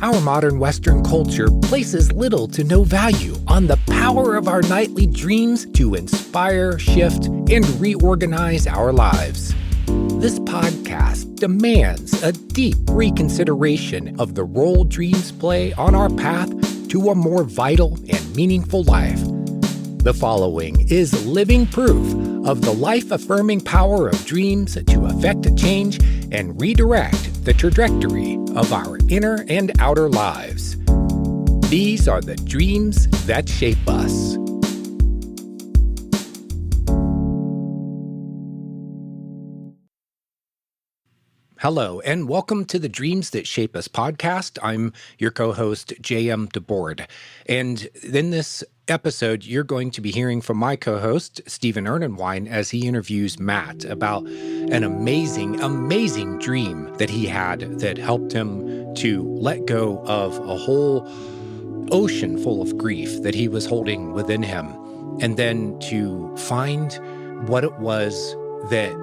Our modern Western culture places little to no value on the power of our nightly dreams to inspire, shift, and reorganize our lives. This podcast demands a deep reconsideration of the role dreams play on our path to a more vital and meaningful life. The following is living proof of the life-affirming power of dreams to affect a change and redirect the trajectory of our inner and outer lives. These are the dreams that shape us. Hello, and welcome to the Dreams That Shape Us podcast. I'm your co-host, J.M. DeBoard. And in this episode, you're going to be hearing from my co-host, Stephen Ernenwine, as he interviews Matt about an amazing dream that he had that helped him to let go of a whole ocean full of grief that he was holding within him, and then to find what it was that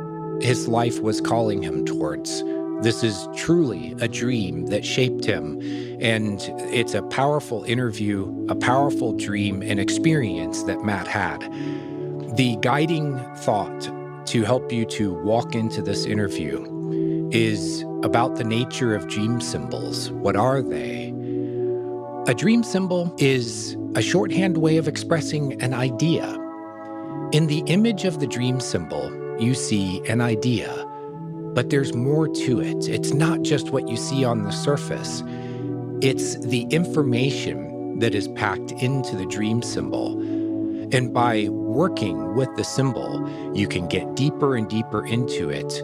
his life was calling him towards. This is truly a dream that shaped him, and it's a powerful interview, a powerful dream and experience that Matt had. The guiding thought to help you to walk into this interview is about the nature of dream symbols. What are they? A dream symbol is a shorthand way of expressing an idea. In the image of the dream symbol, you see an idea, but there's more to it. It's not just what you see on the surface. It's the information that is packed into the dream symbol. And by working with the symbol, you can get deeper and deeper into it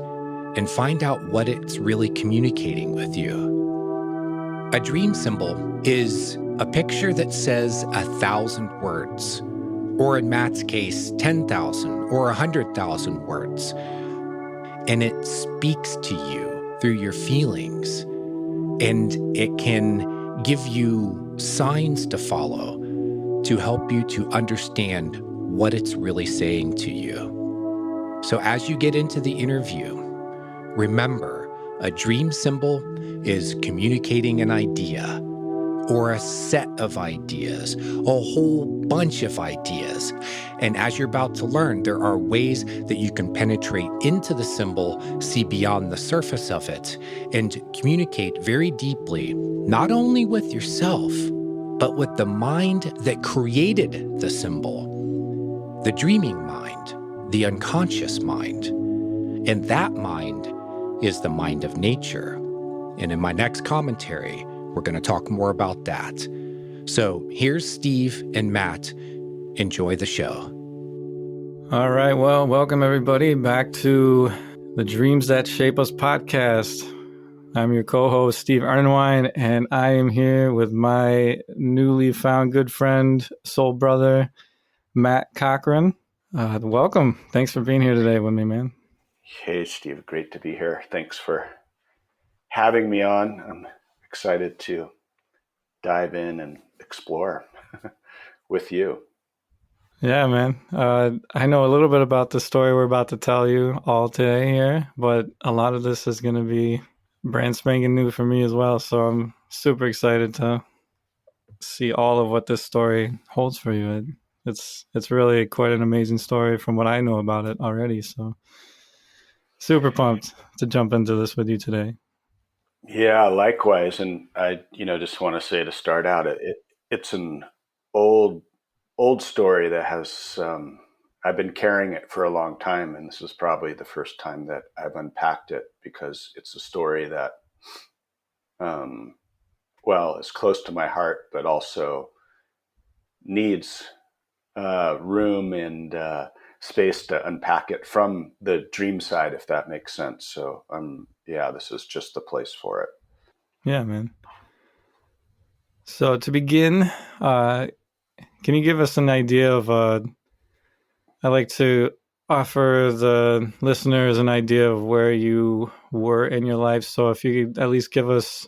and find out what it's really communicating with you. A dream symbol is a picture that says 1,000 words. Or in Matt's case, 10,000 or 100,000 words. And it speaks to you through your feelings. And it can give you signs to follow to help you to understand what it's really saying to you. So as you get into the interview, remember, a dream symbol is communicating an idea, or a set of ideas, a whole bunch of ideas. And as you're about to learn, there are ways that you can penetrate into the symbol, see beyond the surface of it, and communicate very deeply, not only with yourself, but with the mind that created the symbol, the dreaming mind, the unconscious mind. And that mind is the mind of nature. And in my next commentary, we're going to talk more about that. So here's Steve and Matt. Enjoy the show. All right. Well, welcome everybody back to the Dreams That Shape Us podcast. I'm your co-host, Steve Ernenwine, and I am here with my newly found good friend, soul brother, Matt Cochran. Welcome. Thanks for being here today with me, man. Hey, Steve. Great to be here. Thanks for having me on. I'm excited to dive in and explore with you. Yeah, man. I know a little bit about the story we're about to tell you all today here, but a lot of this is going to be brand spanking new for me as well. So I'm super excited to see all of what this story holds for you. It's really quite an amazing story from what I know about it already. So super pumped to jump into this with you today. Yeah, likewise. And I, just want to say to start out, it's an old story that has, I've been carrying it for a long time. And this is probably the first time that I've unpacked it, because it's a story that, is close to my heart, but also needs room and space to unpack it from the dream side, if that makes sense. So, this is just the place for it. Yeah, man. So to begin, can you give us an idea of, I like to offer the listeners an idea of where you were in your life. So if you could at least give us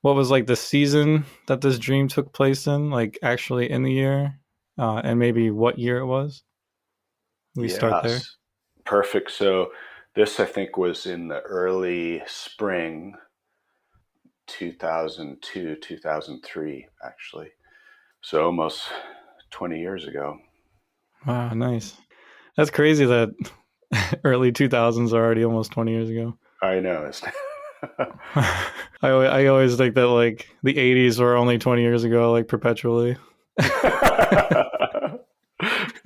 what was like the season that this dream took place in, like actually in the year, and maybe what year it was. We start there. Perfect. So this, I think, was in the early spring 2002, 2003, actually. So almost 20 years ago. Wow, nice. That's crazy that early 2000s are already almost 20 years ago. I know. I always think that like the 80s were only 20 years ago, like perpetually.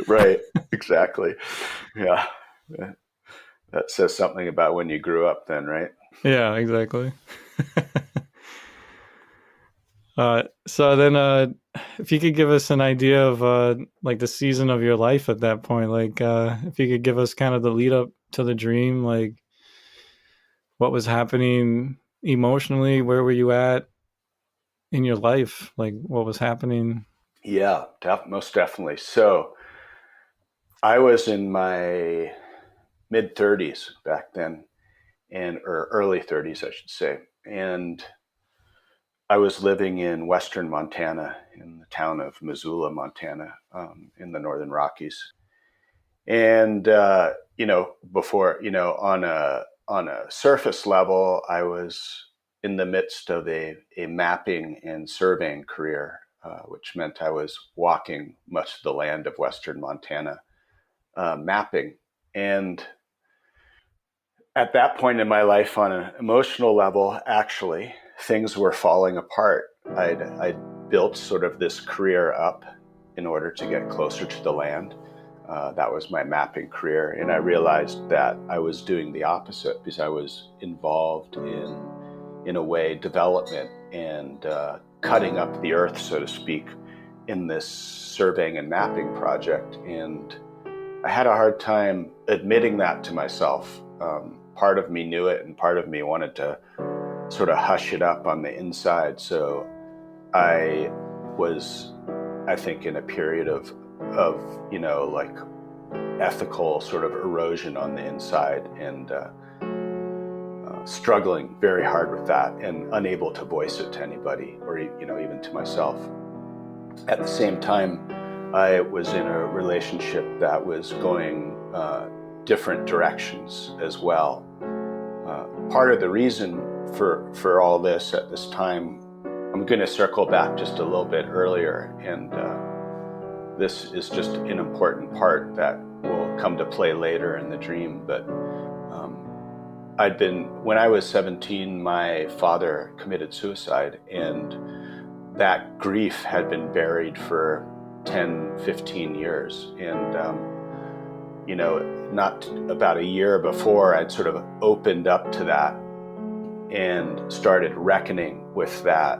Right, exactly. Yeah. That says something about when you grew up then, right? Yeah, exactly. So then if you could give us an idea of like the season of your life at that point, like if you could give us kind of the lead up to the dream, like what was happening emotionally, where were you at in your life, like what was happening? Yeah, most definitely. So I was in my mid 30s back then, or early 30s, I should say. And I was living in western Montana, in the town of Missoula, Montana, in the Northern Rockies. And before, on a surface level, I was in the midst of a mapping and surveying career, which meant I was walking much of the land of western Montana, mapping. And at that point in my life, on an emotional level, actually, things were falling apart. I'd built sort of this career up in order to get closer to the land. That was my mapping career. And I realized that I was doing the opposite because I was involved in a way, development and cutting up the earth, so to speak, in this surveying and mapping project. And I had a hard time admitting that to myself. Part of me knew it, and part of me wanted to sort of hush it up on the inside. So I was, I think, in a period of like ethical sort of erosion on the inside, and struggling very hard with that, and unable to voice it to anybody, or even to myself. At the same time, I was in a relationship that was going different directions as well. Part of the reason for all this at this time, I'm going to circle back just a little bit earlier, and this is just an important part that will come to play later in the dream. But when I was 17, my father committed suicide, and that grief had been buried for 10, 15 years. And not about a year before, I'd sort of opened up to that and started reckoning with that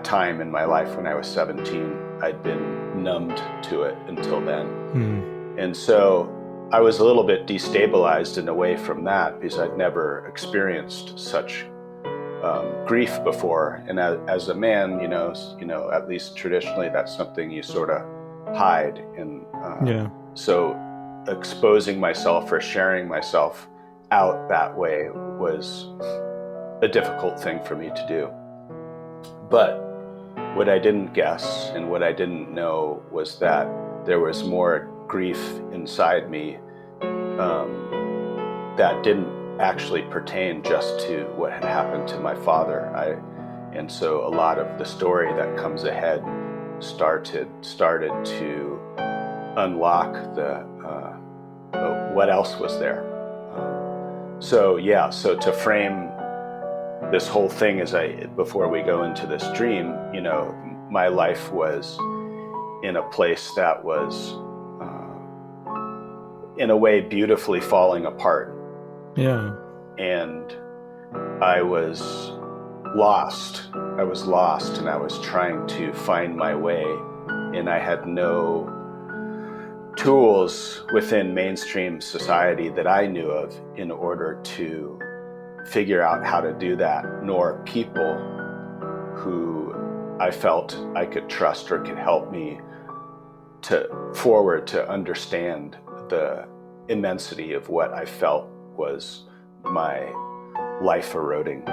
time in my life when I was 17. I'd been numbed to it until then. And so I was a little bit destabilized and away from that because I'd never experienced such grief before. And as a man, at least traditionally, that's something you sort of hide. And so exposing myself or sharing myself out that way was a difficult thing for me to do. But what I didn't guess and what I didn't know was that there was more grief inside me that didn't actually pertain just to what had happened to my father. And so a lot of the story that comes ahead started to unlock the what else was there. So to frame this whole thing, before we go into this dream, my life was in a place that was in a way beautifully falling apart. Yeah. And I was lost, and I was trying to find my way, and I had no tools within mainstream society that I knew of in order to figure out how to do that, nor people who I felt I could trust or could help me to understand the immensity of what I felt was my life eroding.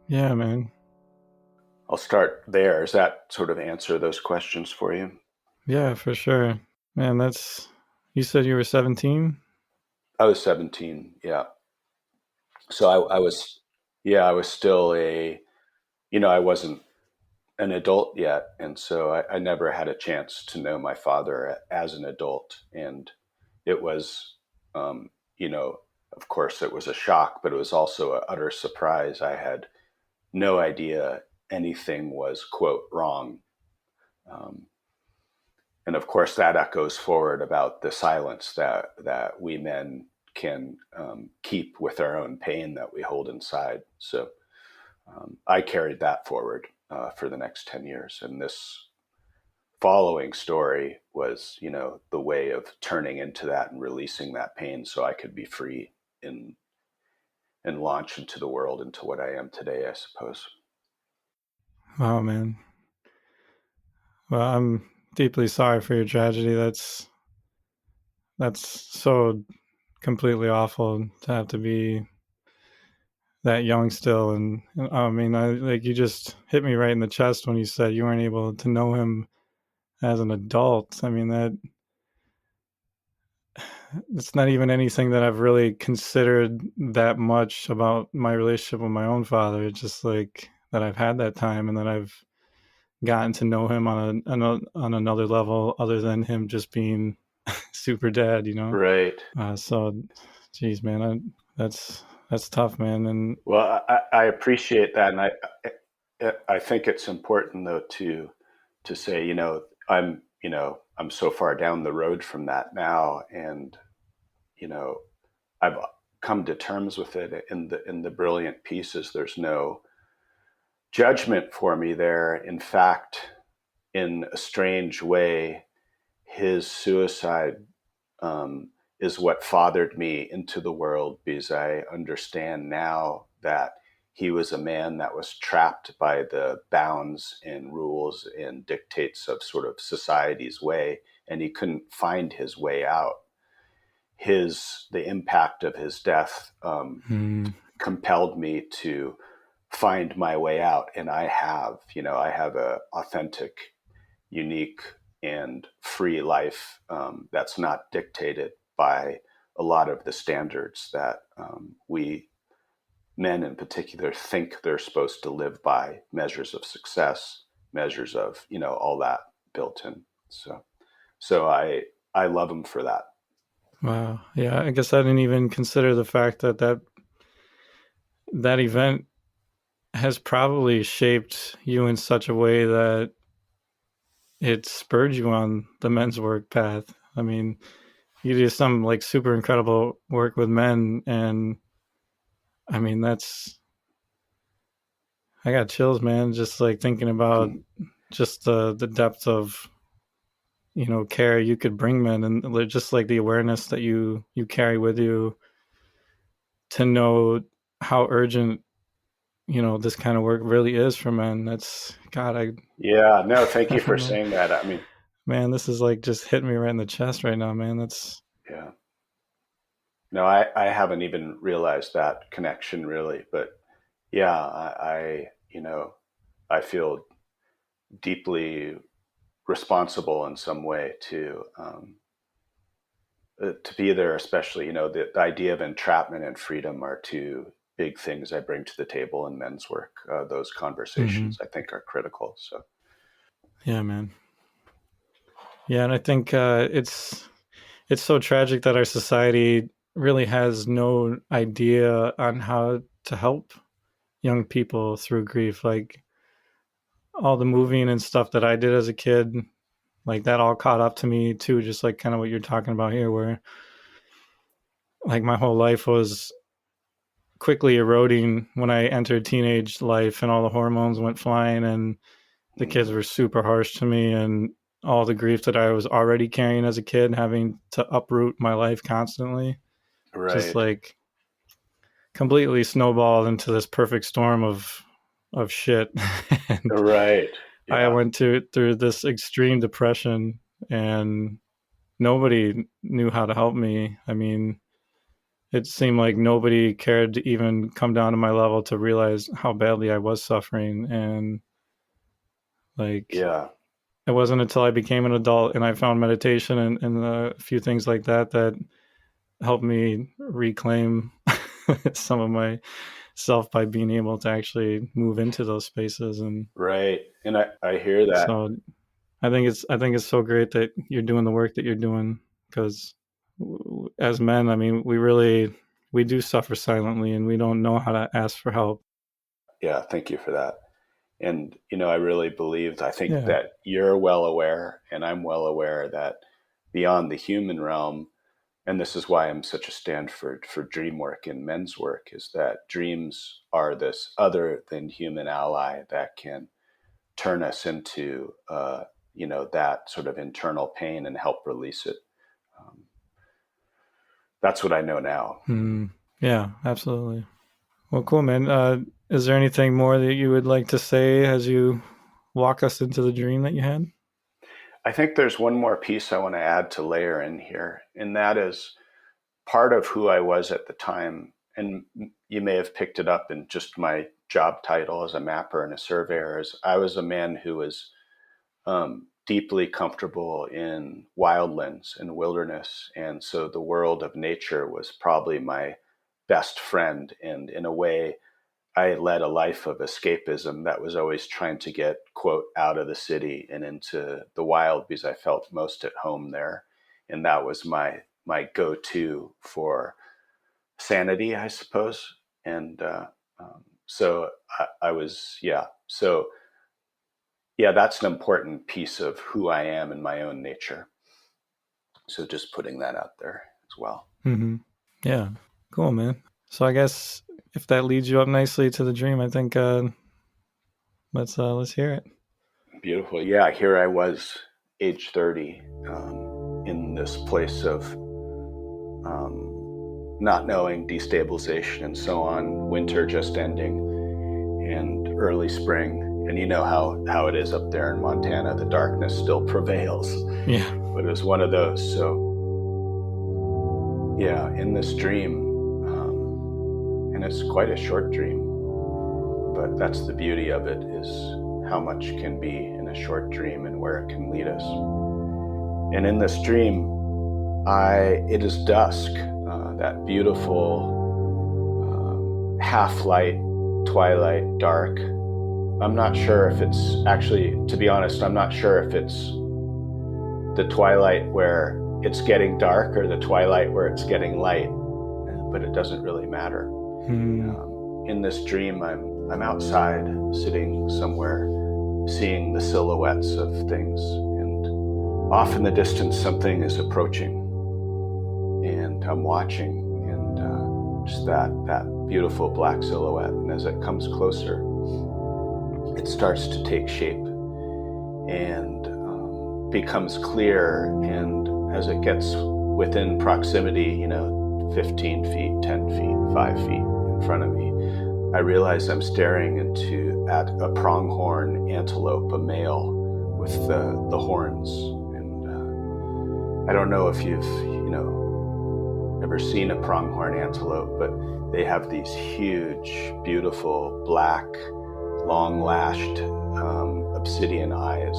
Yeah, man. I'll start there. Does that sort of answer those questions for you? Yeah, for sure. Man, you said you were 17? I was 17. Yeah. So I was still I wasn't an adult yet. And so I never had a chance to know my father as an adult. And it was, um, you know, of course it was a shock, but it was also an utter surprise. I had no idea anything was, quote, wrong. Um, and of course that echoes forward about the silence that we men can keep with our own pain that we hold inside. So I carried that forward for the next 10 years. And this following story was, the way of turning into that and releasing that pain so I could be free in and launch into the world, into what I am today, I suppose. Wow, man. Well, I'm deeply sorry for your tragedy. That's so completely awful to have to be that young still. And I mean, you just hit me right in the chest when you said you weren't able to know him as an adult. I mean, it's not even anything that I've really considered that much about my relationship with my own father. It's just like that I've had that time and that I've gotten to know him on another level other than him just being super dad, Right. So geez, man, that's tough, man. And Well, I appreciate that. And I think it's important though to say, I'm so far down the road from that now. And, I've come to terms with it in the brilliant pieces. There's no judgment for me there. In fact, in a strange way, his suicide is what fathered me into the world, because I understand now that he was a man that was trapped by the bounds and rules and dictates of sort of society's way, and he couldn't find his way out. The impact of his death compelled me to find my way out, and I have a authentic, unique, and free life that's not dictated by a lot of the standards that we men in particular think they're supposed to live by, measures of success, measures of all that built in. So I love him for that. wow, yeah, I guess I didn't even consider the fact that event has probably shaped you in such a way that it spurred you on the men's work path. I mean, you do some like super incredible work with men, and I mean, I got chills, man, just like thinking about just the depth of care you could bring men, and just like the awareness that you carry with you to know how urgent this kind of work really is for men. That's God. Yeah, no, thank I you for don't know, saying that. I mean, man, this is like just hitting me right in the chest right now, man. That's yeah. No, I haven't even realized that connection really, but yeah, I feel deeply responsible in some way to be there, especially, the idea of entrapment and freedom are two big things I bring to the table in men's work. Those conversations I think are critical. So, yeah, man. Yeah, and I think it's so tragic that our society really has no idea on how to help young people through grief. Like all the moving and stuff that I did as a kid, like that all caught up to me too, just like kind of what you're talking about here, where like my whole life was quickly eroding when I entered teenage life and all the hormones went flying and the kids were super harsh to me, and all the grief that I was already carrying as a kid, having to uproot my life constantly, just right, like completely snowballed into this perfect storm of shit. And right, I yeah, went through this extreme depression, and nobody knew how to help me. I mean, it seemed like nobody cared to even come down to my level to realize how badly I was suffering. And like, Yeah. it wasn't until I became an adult and I found meditation and a few things like that that helped me reclaim some of my self by being able to actually move into those spaces. And Right. And I hear that. so I think it's so great that you're doing the work that you're doing, because as men, I mean, we do suffer silently and we don't know how to ask for help. Yeah. Thank you for that. And, I really I think Yeah. that you're well aware, and I'm well aware that beyond the human realm, and this is why I'm such a stand for dream work and men's work, is that dreams are this other than human ally that can turn us into, that sort of internal pain and help release it. That's what I know now. Yeah, absolutely. Well, cool, man. Is there anything more that you would like to say as you walk us into the dream that you had? I think there's one more piece I want to add to layer in here, and that is part of who I was at the time. And you may have picked it up in just my job title as a mapper and a surveyor. Is I was a man who was deeply comfortable in wildlands and wilderness. And so the world of nature was probably my best friend. And in a way, I led a life of escapism that was always trying to get, quote, out of the city and into the wild, because I felt most at home there. And that was my go-to for sanity, I suppose. And so I was, yeah. So yeah, that's an important piece of who I am in my own nature. So just putting that out there as well. Mm-hmm. Yeah, cool, man. So I guess if that leads you up nicely to the dream, I think let's hear it. Beautiful. Yeah, here I was, age 30, in this place of not knowing, destabilization, and so on. Winter just ending, and early spring. And you know how it is up there in Montana. The darkness still prevails. Yeah. But it was one of those. So, yeah, in this dream, and it's quite a short dream, but that's the beauty of it, is how much can be in a short dream and where it can lead us. And in this dream, it is dusk, that beautiful half-light, twilight, dark. I'm not sure if it's actually, to be honest, I'm not sure if it's the twilight where it's getting dark or the twilight where it's getting light, but it doesn't really matter. In this dream, I'm outside, sitting somewhere, seeing the silhouettes of things, and off in the distance, something is approaching, and I'm watching, and just that beautiful black silhouette. And as it comes closer, it starts to take shape and becomes clear. And as it gets within proximity, 15 feet, 10 feet, 5 feet in front of me, I realize I'm staring at a pronghorn antelope, a male with the horns. And I don't know if you've, ever seen a pronghorn antelope, but they have these huge, beautiful, black, long-lashed obsidian eyes,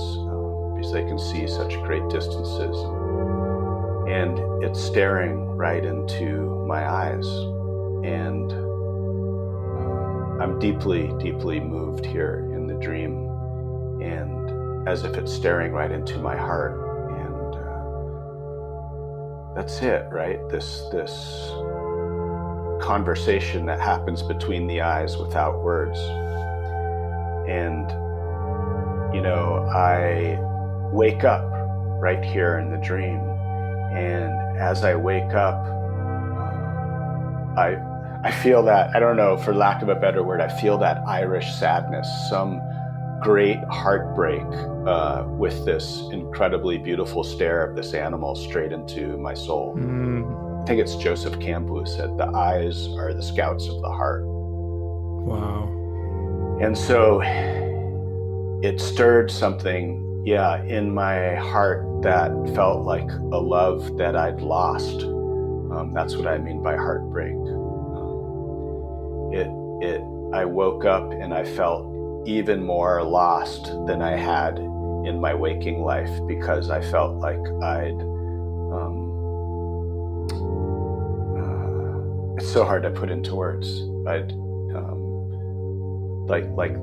because they can see such great distances. And it's staring right into my eyes. And I'm deeply, deeply moved here in the dream, and as if it's staring right into my heart. And that's it, right? This conversation that happens between the eyes without words. And, I wake up right here in the dream. And as I wake up, I feel that, I don't know, for lack of a better word, I feel that Irish sadness, some great heartbreak with this incredibly beautiful stare of this animal straight into my soul. I think it's Joseph Campbell who said, the eyes are the scouts of the heart. Wow. And so it stirred something, in my heart that felt like a love that I'd lost. That's what I mean by heartbreak. I woke up and I felt even more lost than I had in my waking life, because I felt like it's so hard to put into words. Like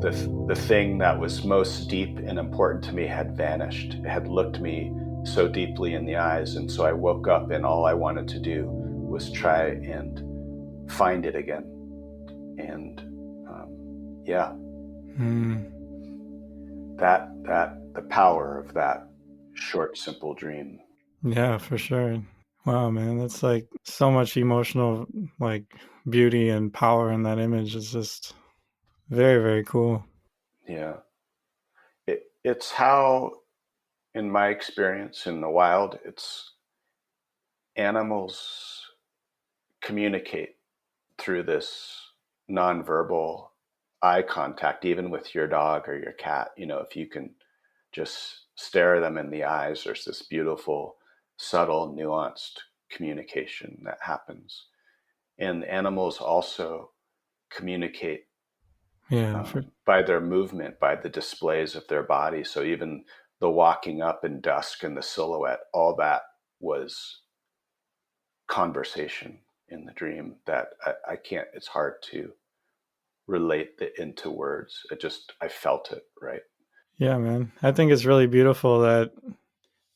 the thing that was most deep and important to me had vanished. It had looked me so deeply in the eyes, and so I woke up and all I wanted to do was try and find it again. And that the power of that short, simple dream. Yeah, for sure. Wow, man, that's like so much emotional, like, beauty and power in that image. It's just very, very cool. Yeah. It's how, in my experience in the wild, it's animals communicate through this nonverbal eye contact, even with your dog or your cat. If you can just stare them in the eyes, there's this beautiful, subtle, nuanced communication that happens. And animals also communicate by their movement, by the displays of their body. So even the walking up in dusk and the silhouette, all that was conversation in the dream that I can't, it's hard to relate it into words. I felt it, right? Yeah, man. I think it's really beautiful that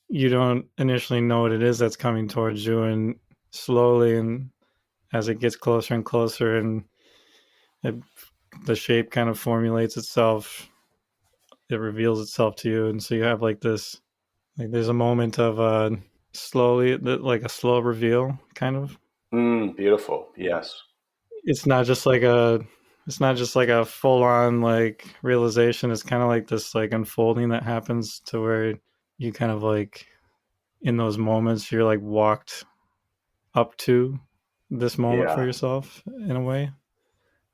you don't initially know what it is that's coming towards you, and slowly, and as it gets closer and closer, and the shape kind of formulates itself, it reveals itself to you. And so you have like this, like, there's a moment of slowly, like a slow reveal, kind of. Beautiful. Yes. It's not just like a full on like realization. It's kind of like this like unfolding that happens to where you kind of like, in those moments, you're like walked up to this moment for yourself in a way.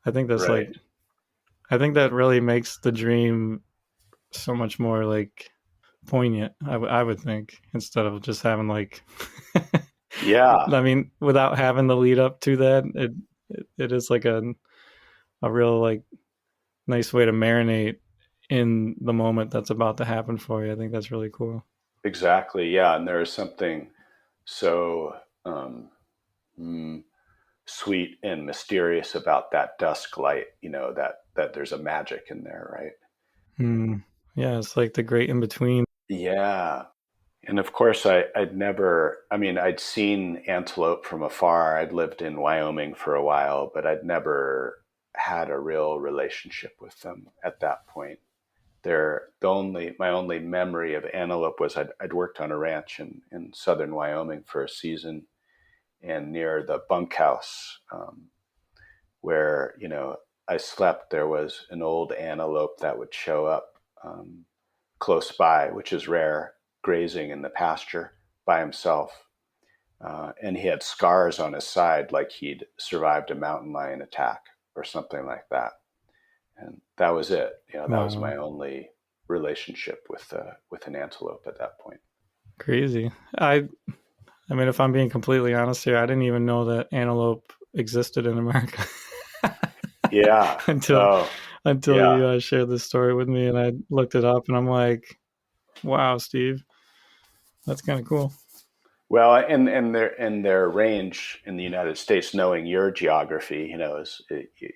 I think that's right. I think that really makes the dream so much more like poignant. I would think, instead of just having like, I mean, without having the lead up to that, it is like a real like nice way to marinate in the moment that's about to happen for you. I think that's really cool. Exactly. Yeah. And there is something so sweet and mysterious about that dusk light, that there's a magic in there, right? Yeah, it's like the great in between. Yeah. And of course, I'd seen antelope from afar. I'd lived in Wyoming for a while, but I'd never had a real relationship with them at that point. My only memory of antelope was I'd worked on a ranch in southern Wyoming for a season, and near the bunkhouse where I slept, there was an old antelope that would show up close by, which is rare, grazing in the pasture by himself. And he had scars on his side, like he'd survived a mountain lion attack or something like that. And that was it. That was my only relationship with an antelope at that point. Crazy. I mean, if I'm being completely honest here, I didn't even know that antelope existed in America. Yeah. until you shared this story with me, and I looked it up, and I'm like, wow, Steve, that's kind of cool. Well, and their range in the United States, knowing your geography,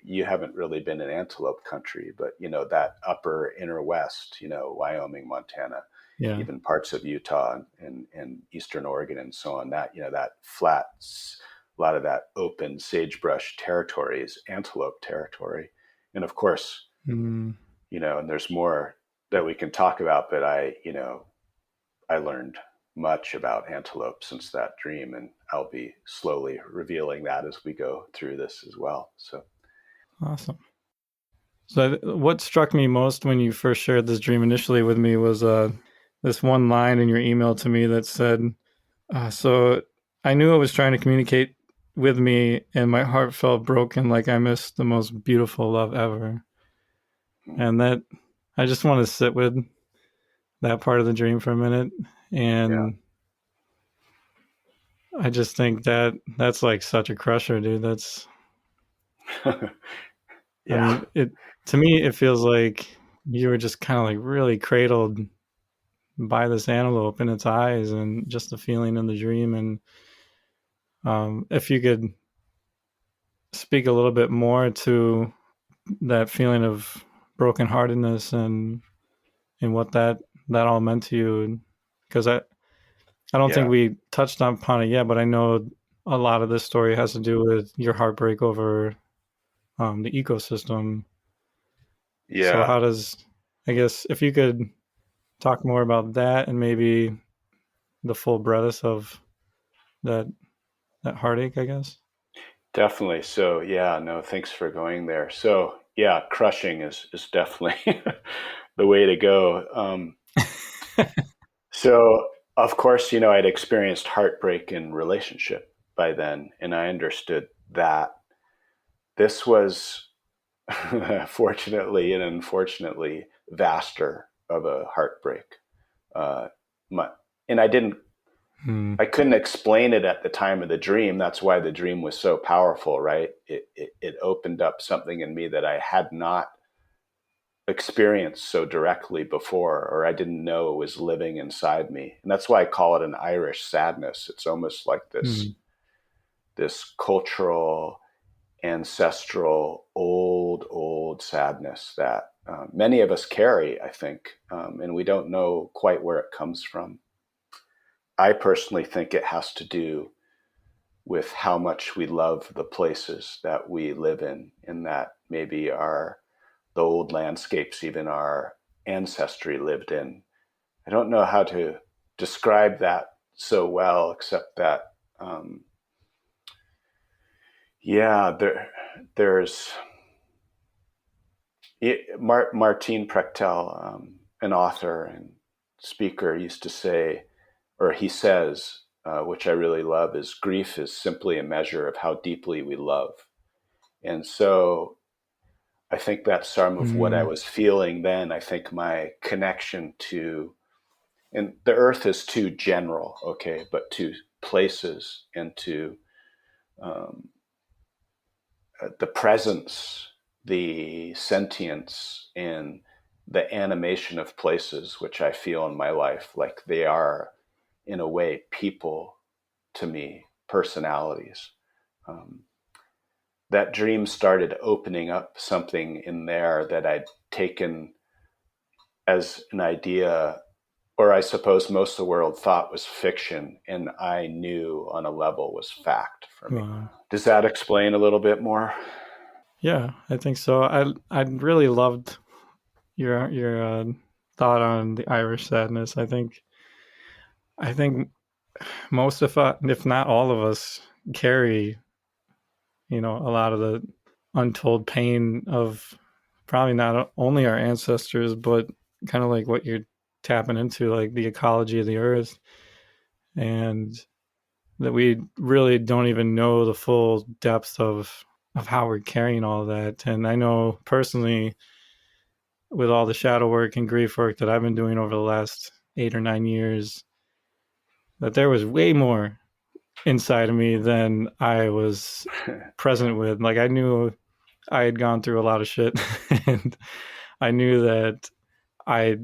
you haven't really been in antelope country, but that upper inner west, Wyoming, Montana, even parts of Utah and Eastern Oregon and so on, that flat, a lot of that open sagebrush territory is antelope territory. And of course, and there's more that we can talk about, but I learned much about antelope since that dream, and I'll be slowly revealing that as we go through this as well. So awesome. So what struck me most when you first shared this dream initially with me was this one line in your email to me that said, so I knew it was trying to communicate with me, and my heart felt broken, like I missed the most beautiful love ever. And that, I just want to sit with that part of the dream for a minute. And I just think that's like such a crusher, dude. That's, I Yeah. mean, to me, it feels like you were just kind of like really cradled by this antelope in its eyes and just the feeling in the dream. And if you could speak a little bit more to that feeling of brokenheartedness and what that all meant to you, because I don't think Yeah. we touched upon it yet, but I know a lot of this story has to do with your heartbreak over the ecosystem. So Yeah. how does, I guess, if you could talk more about that and maybe the full breadth of that heartache, I guess. Definitely. So yeah, no, thanks for going there. So yeah, crushing is definitely the way to go. So of course, I'd experienced heartbreak in relationship by then, and I understood that this was fortunately and unfortunately vaster of a heartbreak. Uh, my, and I couldn't explain it at the time of the dream. That's why the dream was so powerful, right? It opened up something in me that I had not experienced so directly before, or I didn't know it was living inside me. And that's why I call it an Irish sadness. It's almost like this cultural, ancestral, old sadness that many of us carry, I think, and we don't know quite where it comes from. I personally think it has to do with how much we love the places that we live in that maybe the old landscapes even our ancestry lived in. I don't know how to describe that so well, except that, yeah, there's Martin Prechtel, an author and speaker, used to say, or he says, which I really love, is grief is simply a measure of how deeply we love. And so I think that's some of what I was feeling then. I think my connection to, and the earth is too general, okay, but to places and to um, the presence, the sentience, and the animation of places, which I feel in my life, like they are, in a way, people to me, personalities. Um, that dream started opening up something in there that I'd taken as an idea, or I suppose most of the world thought was fiction, and I knew on a level was fact for me. Wow. Does that explain a little bit more? Yeah, I think so. I really loved your thought on the Irish sadness. I think most of us, if not all of us, carry a lot of the untold pain of probably not only our ancestors, but kind of like what you're tapping into, like the ecology of the earth, and that we really don't even know the full depth of how we're carrying all that. And I know personally, with all the shadow work and grief work that I've been doing over the last 8 or 9 years, that there was way more inside of me than I was present with. Like, I knew I had gone through a lot of shit and I knew that I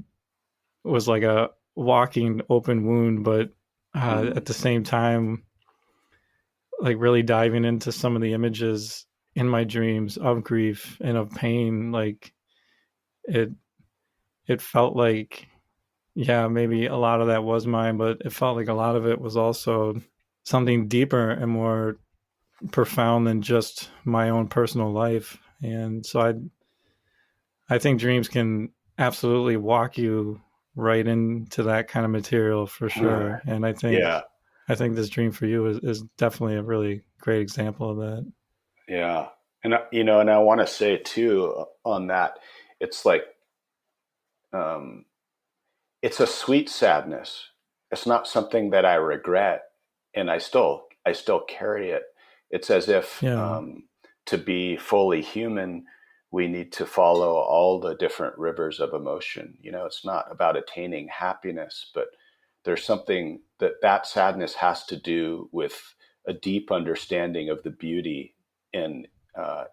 was like a walking open wound, but at the same time, like really diving into some of the images in my dreams of grief and of pain, like it it felt like, yeah, maybe a lot of that was mine, but it felt like a lot of it was also something deeper and more profound than just my own personal life. And so I think dreams can absolutely walk you right into that kind of material for sure. And Yeah. I think this dream for you is definitely a really great example of that. Yeah. And, and I want to say too on that, it's like, um, it's a sweet sadness. It's not something that I regret, and I still carry it. It's as if, Yeah. to be fully human, we need to follow all the different rivers of emotion. It's not about attaining happiness, but there's something that sadness has to do with a deep understanding of the beauty and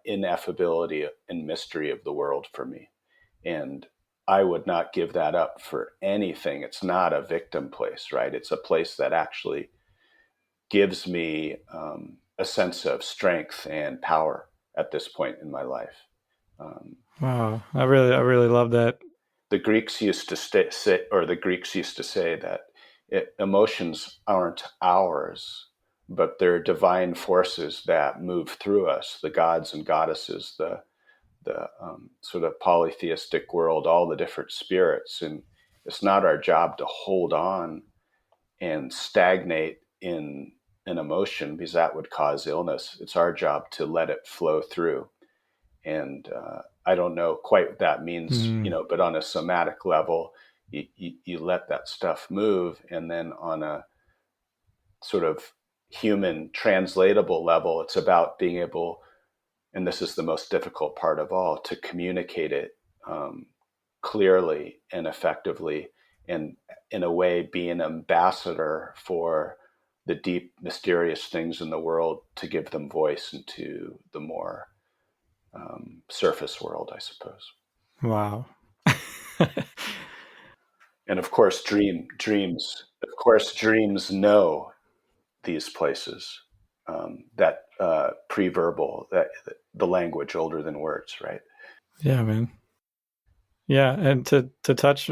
ineffability and mystery of the world for me. And I would not give that up for anything. It's not a victim place, right? It's a place that actually gives me a sense of strength and power at this point in my life. Wow, I really love that. The Greeks used to say that emotions aren't ours, but they're divine forces that move through us, the gods and goddesses, the sort of polytheistic world, all the different spirits. And it's not our job to hold on and stagnate in an emotion, because that would cause illness. It's our job to let it flow through. And I don't know quite what that means, but on a somatic level, you let that stuff move. And then on a sort of human translatable level, it's about being able, and this is the most difficult part of all, to communicate it clearly and effectively, and in a way be an ambassador for the deep, mysterious things in the world, to give them voice into the more surface world, I suppose. Wow. And of course, dreams know these places, that pre-verbal, that the language older than words, right? Yeah, man. Yeah, and to touch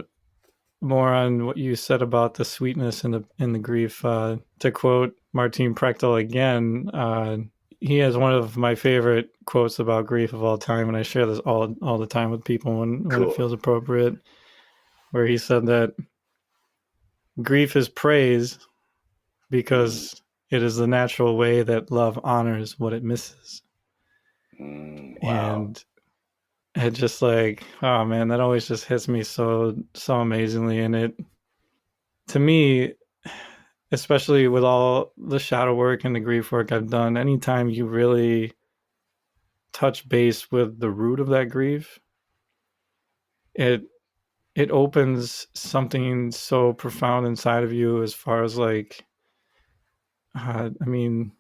more on what you said about the sweetness and the grief, to quote Martin Prechtel again, he has one of my favorite quotes about grief of all time, and I share this all the time with people when it feels appropriate, where he said that grief is praise because it is the natural way that love honors what it misses. Wow. And it just like, oh man, that always just hits me so amazingly. And it, to me, especially with all the shadow work and the grief work I've done, anytime you really touch base with the root of that grief, it opens something so profound inside of you, as far as like, I mean,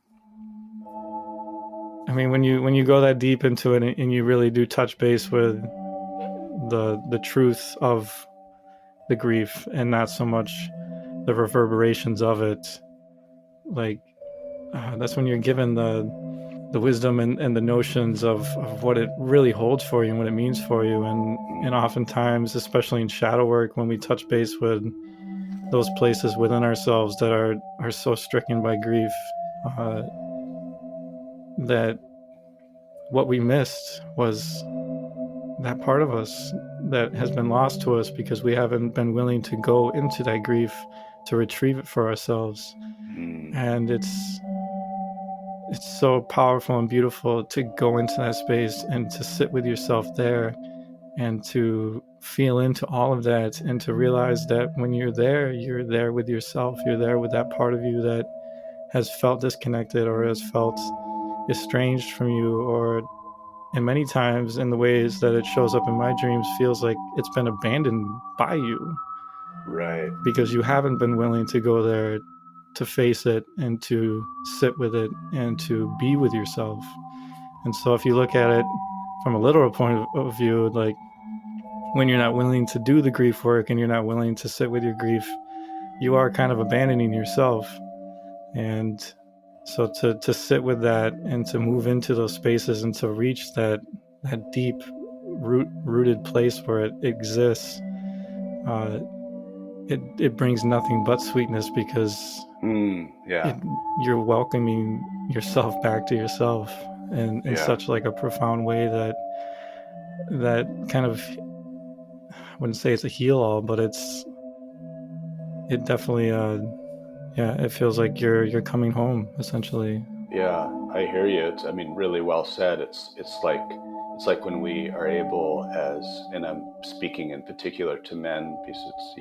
when you go that deep into it and you really do touch base with the truth of the grief and not so much the reverberations of it, like that's when you're given the wisdom and the notions of what it really holds for you and what it means for you. And oftentimes, especially in shadow work, when we touch base with those places within ourselves that are so stricken by grief, that what we missed was that part of us that has been lost to us because we haven't been willing to go into that grief to retrieve it for ourselves. And it's so powerful and beautiful to go into that space and to sit with yourself there and to feel into all of that, and to realize that when you're there with yourself, you're there with that part of you that has felt disconnected or has felt estranged from you, or, and many times in the ways that it shows up in my dreams, feels like it's been abandoned by you. Right. Because you haven't been willing to go there to face it and to sit with it and to be with yourself. And so if you look at it from a literal point of view, like when you're not willing to do the grief work and you're not willing to sit with your grief, you are kind of abandoning yourself. And so to sit with that and to move into those spaces and to reach that deep rooted place where it exists, it brings nothing but sweetness, because you're welcoming yourself back to yourself in such like a profound way that kind of, I wouldn't say it's a heal all, but it definitely it feels like you're coming home, essentially. Yeah, I hear you. It's, I mean, really well said. It's like when we are able, and I'm speaking in particular to men because it's,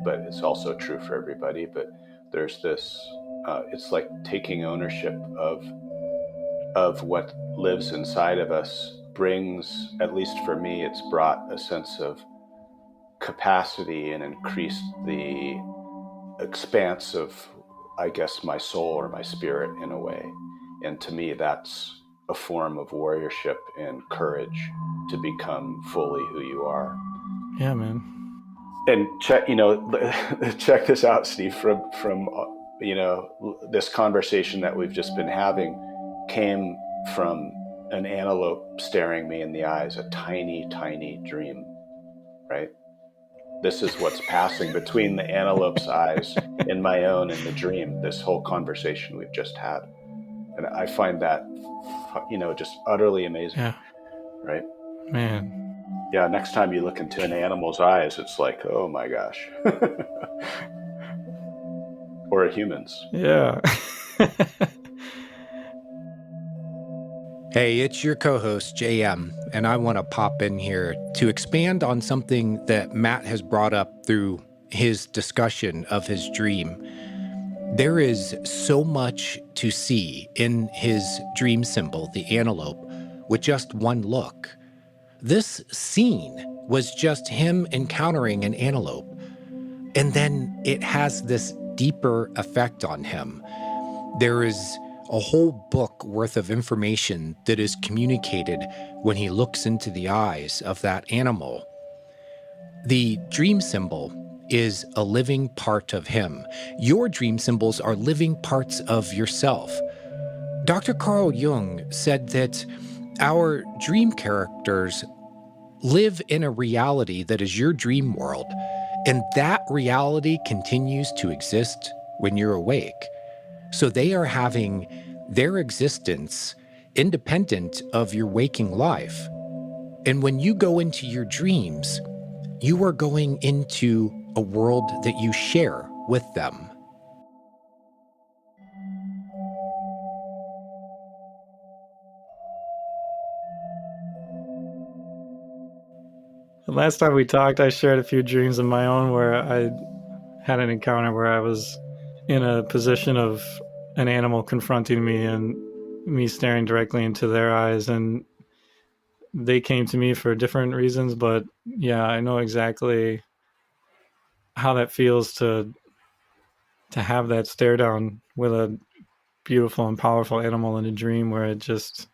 but it's also true for everybody, but there's this, it's like taking ownership of what lives inside of us brings, at least for me, it's brought a sense of capacity and increased the expanse of, I guess, my soul or my spirit in a way. And to me, that's a form of warriorship and courage to become fully who you are. Yeah, man. And check, check this out, Steve. From this conversation that we've just been having came from an antelope staring me in the eyes, a tiny, tiny dream, right? This is what's passing between the antelope's eyes and my own in the dream, this whole conversation we've just had. And I find that, just utterly amazing. Yeah. Right? Man. Yeah, next time you look into an animal's eyes, it's like, oh my gosh. Or a human's. Yeah. Hey, it's your co-host, JM, and I want to pop in here to expand on something that Matt has brought up through his discussion of his dream. There is so much to see in his dream symbol, the antelope, with just one look. This scene was just him encountering an antelope, and then it has this deeper effect on him. There is a whole book worth of information that is communicated when he looks into the eyes of that animal. The dream symbol is a living part of him. Your dream symbols are living parts of yourself. Dr. Carl Jung said that our dream characters live in a reality that is your dream world, and that reality continues to exist when you're awake. So they are having their existence independent of your waking life. And when you go into your dreams, you are going into a world that you share with them. The last time we talked, I shared a few dreams of my own where I had an encounter where I was in a position of an animal confronting me and me staring directly into their eyes, and they came to me for different reasons, but yeah, I know exactly how that feels to have that stare down with a beautiful and powerful animal in a dream, where it just,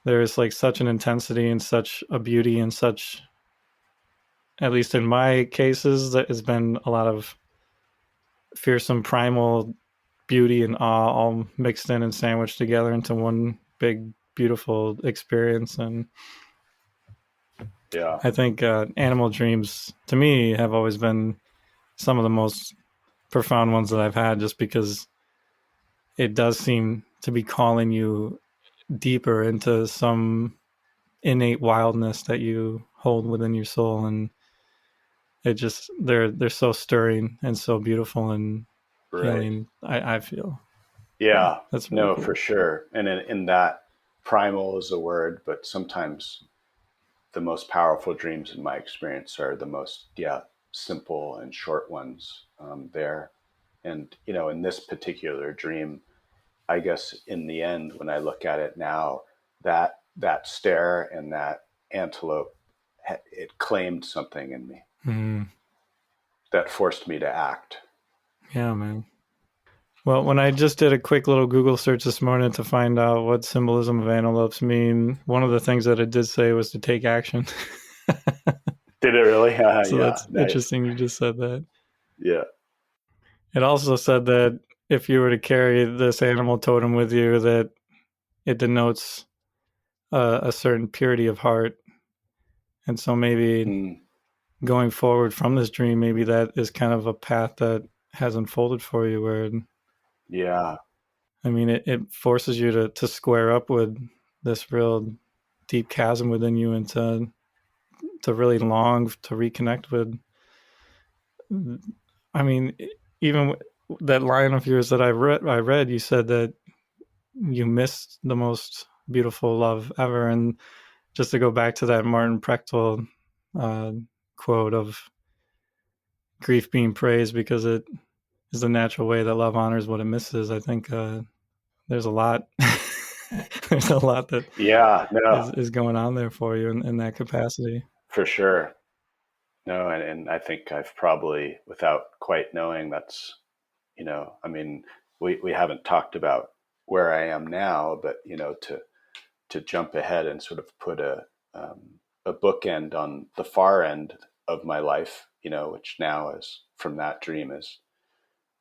there's like such an intensity and such a beauty and such, at least in my cases, that has been a lot of fearsome primal beauty and awe all mixed in and sandwiched together into one big beautiful experience. And yeah, I think animal dreams to me have always been some of the most profound ones that I've had, just because it does seem to be calling you deeper into some innate wildness that you hold within your soul, and it just, they're so stirring and so beautiful and healing. I feel. Yeah, that's really no, cool. for sure. And in that, primal is a word, but sometimes the most powerful dreams in my experience are the most, simple and short ones there. And, in this particular dream, I guess in the end, when I look at it now, that stare and that antelope, it claimed something in me that forced me to act. Yeah, man. Well, when I just did a quick little Google search this morning to find out what symbolism of antelopes mean, one of the things that it did say was to take action. Did it really? So that's nice. Interesting you just said that. Yeah. It also said that if you were to carry this animal totem with you, that it denotes a certain purity of heart. And so maybe going forward from this dream, maybe that is kind of a path that has unfolded for you, where I mean, it forces you to square up with this real deep chasm within you, and to really long to reconnect with. I mean, even that line of yours that I read, you said that you missed the most beautiful love ever. And just to go back to that Martin Prechtel quote of grief being praised because it is the natural way that love honors what it misses, I think there's a lot there's a lot that is going on there for you in that capacity. For sure. No, and I think I've probably, without quite knowing, that's, I mean, we haven't talked about where I am now, but, to jump ahead and sort of put a bookend on the far end of my life, which now is from that dream is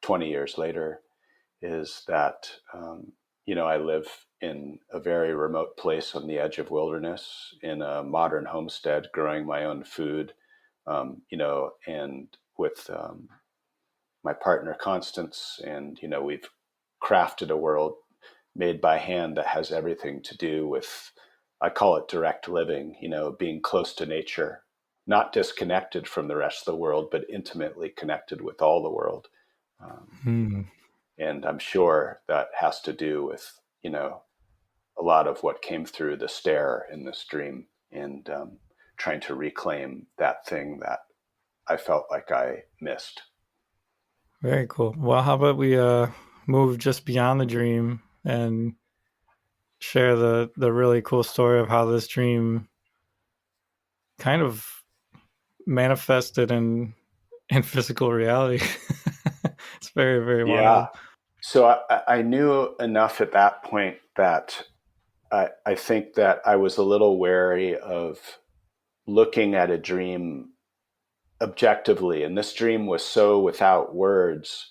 20 years later, is that, I live in a very remote place on the edge of wilderness in a modern homestead, growing my own food, and with my partner Constance, and we've crafted a world made by hand that has everything to do with, I call it direct living, being close to nature, not disconnected from the rest of the world, but intimately connected with all the world. And I'm sure that has to do with, a lot of what came through the stair in this dream, and trying to reclaim that thing that I felt like I missed. Very cool. Well, how about we move just beyond the dream and share the really cool story of how this dream kind of manifested in physical reality. It's very, very wild. So I knew enough at that point that I think that I was a little wary of looking at a dream objectively. And this dream was so without words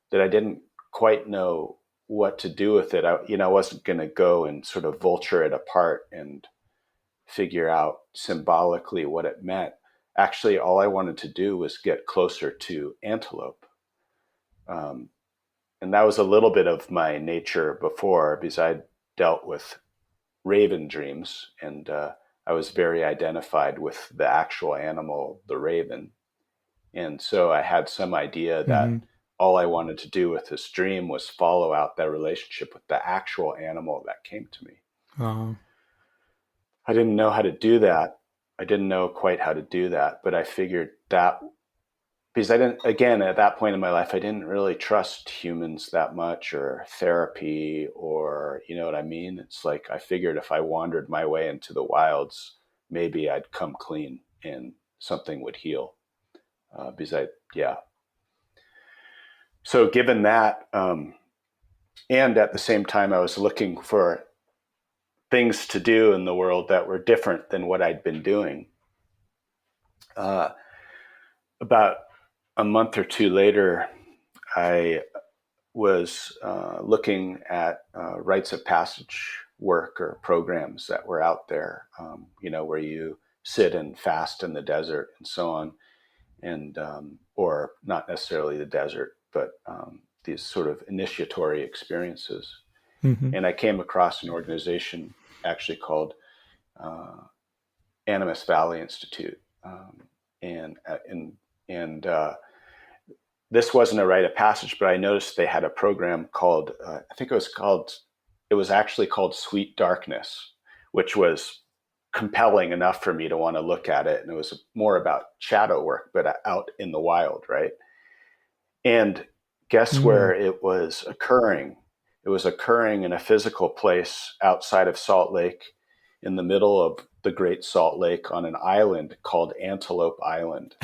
that I didn't quite know what to do with it. I wasn't going to go and sort of vulture it apart and figure out symbolically what it meant. Actually, all I wanted to do was get closer to Antelope. And that was a little bit of my nature before, because I dealt with raven dreams, and I was very identified with the actual animal, the raven. And so I had some idea that all I wanted to do with this dream was follow out that relationship with the actual animal that came to me. I didn't know how to do that. I didn't know quite how to do that, but I figured that, because I didn't, again, at that point in my life, I didn't really trust humans that much, or therapy, or, you know what I mean? It's like, I figured if I wandered my way into the wilds, maybe I'd come clean and something would heal. So given that, and at the same time, I was looking for things to do in the world that were different than what I'd been doing. About a month or two later, I was looking at rites of passage work or programs that were out there, where you sit and fast in the desert and so on, and or not necessarily the desert, but these sort of initiatory experiences. And I came across an organization actually called Animus Valley Institute, and this wasn't a rite of passage, but I noticed they had a program called, it was actually called Sweet Darkness, which was compelling enough for me to want to look at it. And it was more about shadow work, but out in the wild, right? And guess where it was occurring? It was occurring in a physical place outside of Salt Lake, in the middle of the Great Salt Lake, on an island called Antelope Island.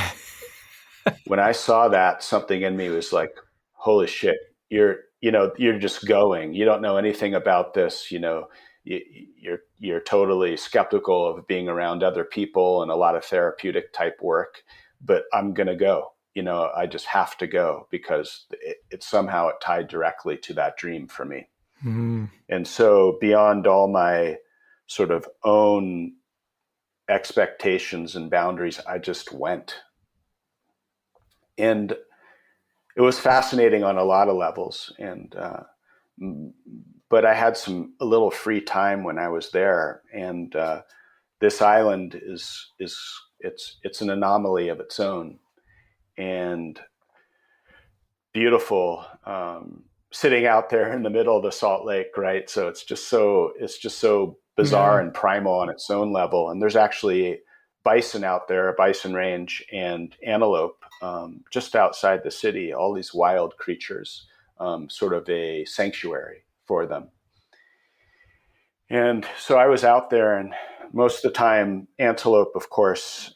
When I saw that, something in me was like, holy shit, you're just going, you don't know anything about this, you're totally skeptical of being around other people and a lot of therapeutic type work, but I'm going to go, I just have to go, because it somehow it tied directly to that dream for me. And so beyond all my sort of own expectations and boundaries, I just went. And it was fascinating on a lot of levels. And, but I had a little free time when I was there. And this island it's an anomaly of its own, and beautiful, sitting out there in the middle of the Salt Lake, right? So it's just so bizarre and primal on its own level. And there's actually bison out there, a bison range, and antelope just outside the city, all these wild creatures, sort of a sanctuary for them. And so I was out there, and most of the time, antelope, of course,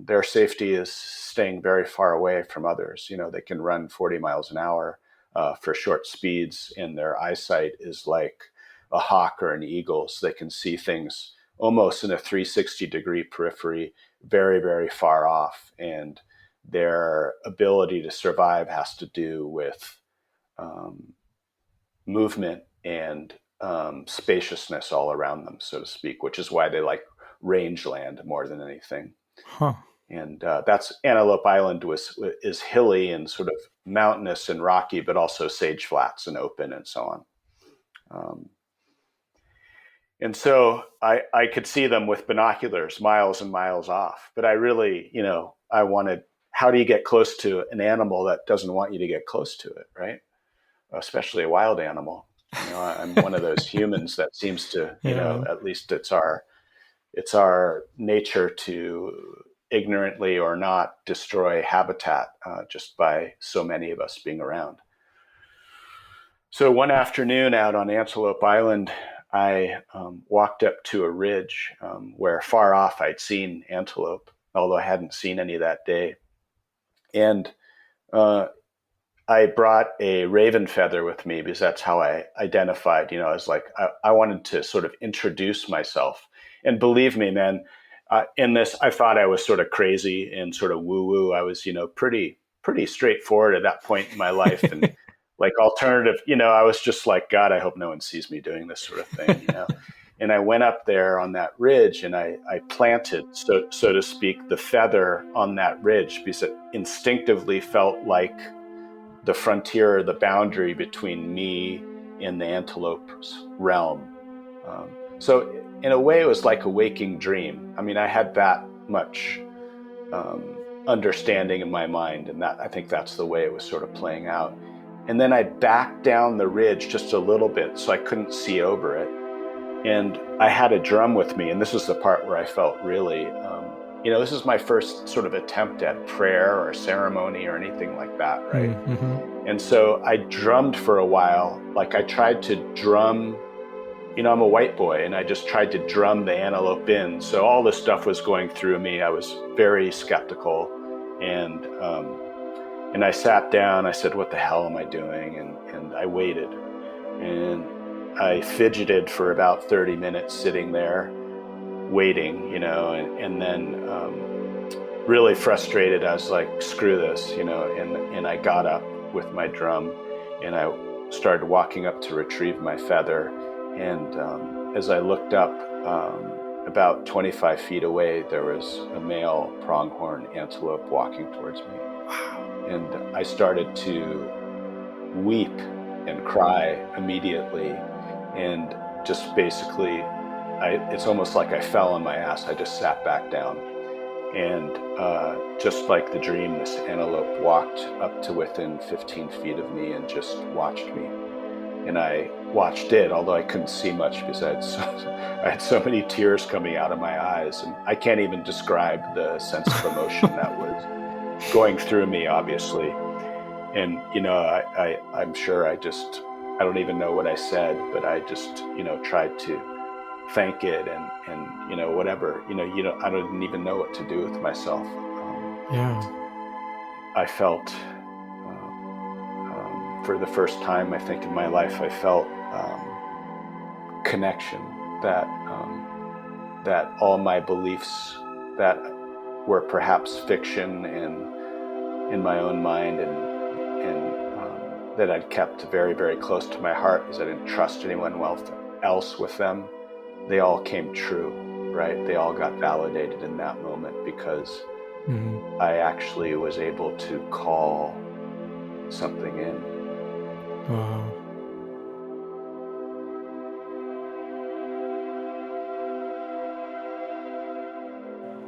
their safety is staying very far away from others. They can run 40 miles an hour for short speeds, and their eyesight is like a hawk or an eagle. So they can see things almost in a 360-degree periphery, very, very far off. And their ability to survive has to do with movement and spaciousness all around them, so to speak, which is why they like rangeland more than anything. Huh. And that's Antelope Island is hilly and sort of mountainous and rocky, but also sage flats and open and so on. And so I could see them with binoculars miles and miles off. But I really, I wanted, how do you get close to an animal that doesn't want you to get close to it, right? Especially a wild animal. I'm one of those humans that seems to, at least it's our nature to ignorantly or not destroy habitat just by so many of us being around. So one afternoon out on Antelope Island, I walked up to a ridge where far off I'd seen antelope, although I hadn't seen any that day. And I brought a raven feather with me because that's how I identified, I was like, I wanted to sort of introduce myself. And believe me, man, in this, I thought I was sort of crazy and sort of woo-woo. I was, pretty straightforward at that point in my life. And like alternative, I was just like, God, I hope no one sees me doing this sort of thing, And I went up there on that ridge and I planted, so to speak, the feather on that ridge because it instinctively felt like the frontier or the boundary between me and the antelope's realm. So in a way, it was like a waking dream. I mean, I had that much understanding in my mind, and that I think that's the way it was sort of playing out. And then I backed down the ridge just a little bit so I couldn't see over it. And I had a drum with me, and this is the part where I felt really, this is my first sort of attempt at prayer or ceremony or anything like that, right? Mm-hmm. And so I drummed for a while. Like I tried to drum, I'm a white boy, and I just tried to drum the antelope in. So all this stuff was going through me. I was very skeptical, and I sat down. I said, what the hell am I doing? And I waited, and I fidgeted for about 30 minutes sitting there waiting, and then really frustrated. I was like, screw this, and I got up with my drum and I started walking up to retrieve my feather. And as I looked up, about 25 feet away, there was a male pronghorn antelope walking towards me. Wow. And I started to weep and cry immediately. And just basically, it's almost like I fell on my ass. I just sat back down. And just like the dream, this antelope walked up to within 15 feet of me and just watched me. And I watched it, although I couldn't see much because I had so many tears coming out of my eyes. And I can't even describe the sense of emotion that was going through me, obviously. And, I'm sure I don't even know what I said, but I just, tried to thank it and whatever, I didn't even know what to do with myself. I felt, for the first time, I think in my life, I felt connection that all my beliefs that were perhaps fiction and in my own mind and that I'd kept very, very close to my heart because I didn't trust anyone else with them. They all came true, right? They all got validated in that moment because I actually was able to call something in. Wow.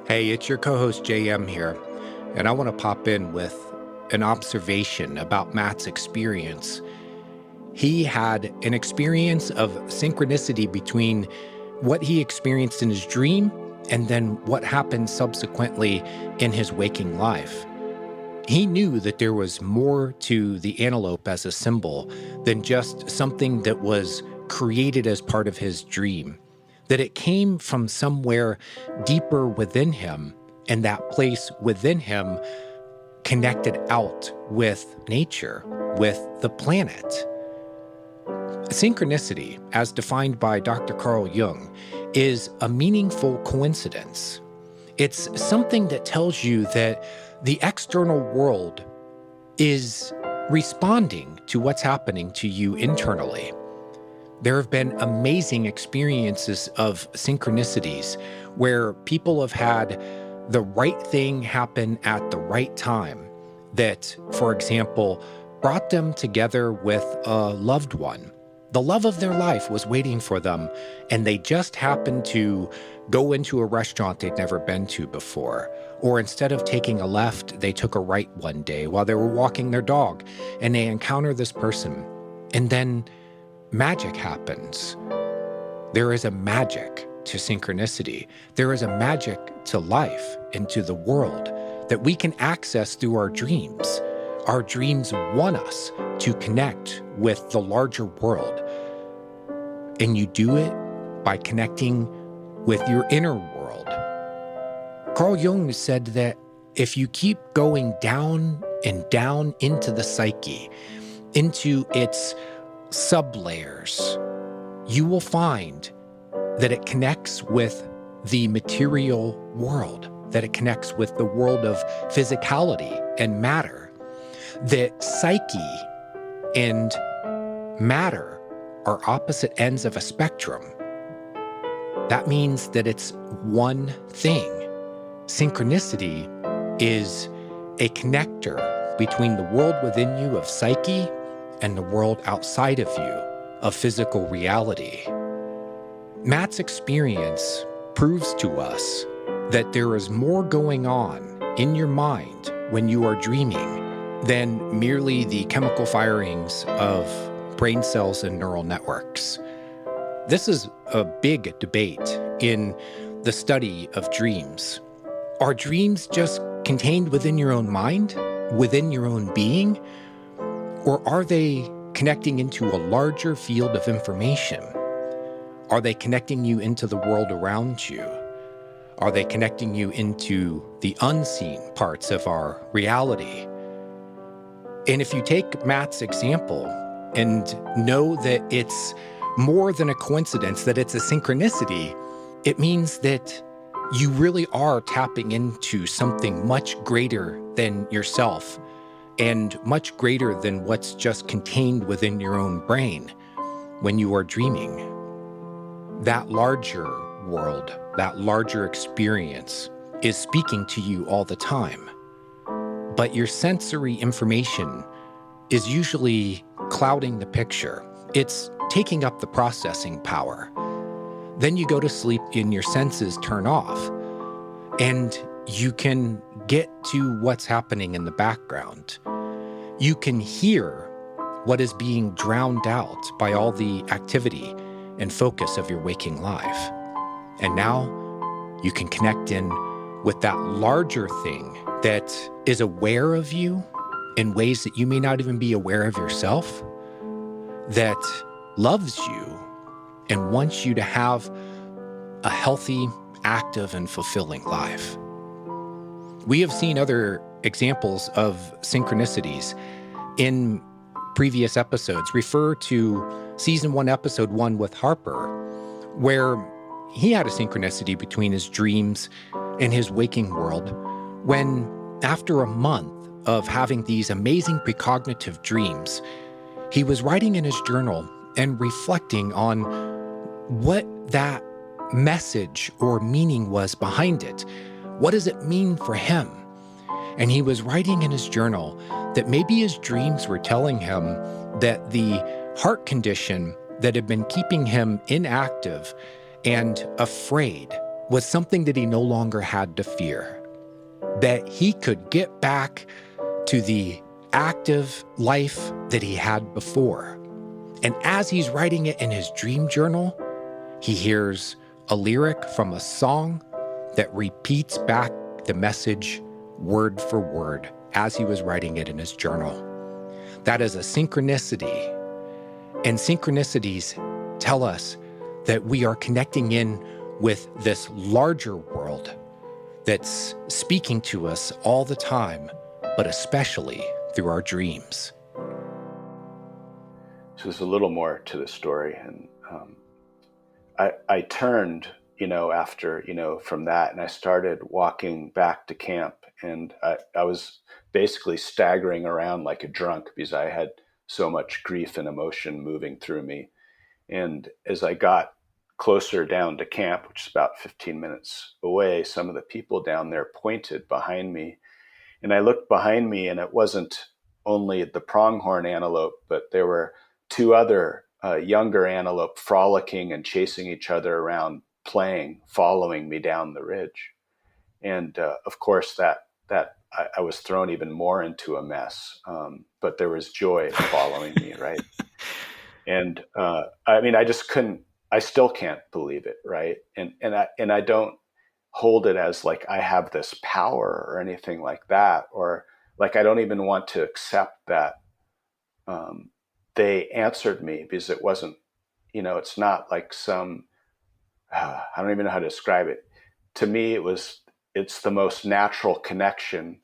Hey, it's your co-host JM here, and I want to pop in with an observation about Matt's experience. He had an experience of synchronicity between what he experienced in his dream and then what happened subsequently in his waking life. He knew that there was more to the antelope as a symbol than just something that was created as part of his dream, that it came from somewhere deeper within him, and that place within him connected out with nature, with the planet. Synchronicity, as defined by Dr. Carl Jung, is a meaningful coincidence. It's something that tells you that the external world is responding to what's happening to you internally. There have been amazing experiences of synchronicities where people have had the right thing happen at the right time that, for example, brought them together with a loved one. The love of their life was waiting for them, and they just happened to go into a restaurant they'd never been to before. Or instead of taking a left, they took a right one day while they were walking their dog, and they encounter this person. And then magic happens. There is a magic to synchronicity. There is a magic to life and to the world that we can access through our dreams. Our dreams want us to connect with the larger world. And you do it by connecting with your inner world. Carl Jung said that if you keep going down and down into the psyche, into its sublayers, you will find that it connects with the material world, that it connects with the world of physicality and matter, that psyche and matter are opposite ends of a spectrum. That means that it's one thing. Synchronicity is a connector between the world within you of psyche and the world outside of you of physical reality. Matt's experience proves to us that there is more going on in your mind when you are dreaming than merely the chemical firings of brain cells and neural networks. This is a big debate in the study of dreams. Are dreams just contained within your own mind, within your own being? Or are they connecting into a larger field of information? Are they connecting you into the world around you? Are they connecting you into the unseen parts of our reality? And if you take Matt's example and know that it's more than a coincidence, that it's a synchronicity, it means that you really are tapping into something much greater than yourself and much greater than what's just contained within your own brain when you are dreaming. That larger world, that larger experience is speaking to you all the time. But your sensory information is usually clouding the picture. It's taking up the processing power. Then you go to sleep and your senses turn off, and you can get to what's happening in the background. You can hear what is being drowned out by all the activity and focus of your waking life. And now you can connect in with that larger thing that is aware of you in ways that you may not even be aware of yourself, that loves you and wants you to have a healthy, active, and fulfilling life. We have seen other examples of synchronicities in previous episodes. Refer to Season 1, Episode 1 with Harper, where he had a synchronicity between his dreams and his waking world when, after a month of having these amazing precognitive dreams, he was writing in his journal and reflecting on what that message or meaning was behind it. What does it mean for him? And he was writing in his journal that maybe his dreams were telling him that the heart condition that had been keeping him inactive and afraid was something that he no longer had to fear, that he could get back to the active life that he had before. And as he's writing it in his dream journal, he hears a lyric from a song that repeats back the message word for word as he was writing it in his journal. That is a synchronicity. And synchronicities tell us that we are connecting in with this larger world that's speaking to us all the time, but especially through our dreams. So there's a little more to the story. And I turned, after, from that, and I started walking back to camp. And I was basically staggering around like a drunk because I had so much grief and emotion moving through me. And as I got closer down to camp, which is about 15 minutes away, some of the people down there pointed behind me. And I looked behind me, and it wasn't only the pronghorn antelope, but there were two other younger antelope frolicking and chasing each other around, playing, following me down the ridge. And of course, that I was thrown even more into a mess, but there was joy following me, right? And I just couldn't. I still can't believe it, right? And I don't hold it as like I have this power or anything like that, or like I don't even want to accept that they answered me, because it wasn't, it's not like some. I don't even know how to describe it. To me, it's the most natural connection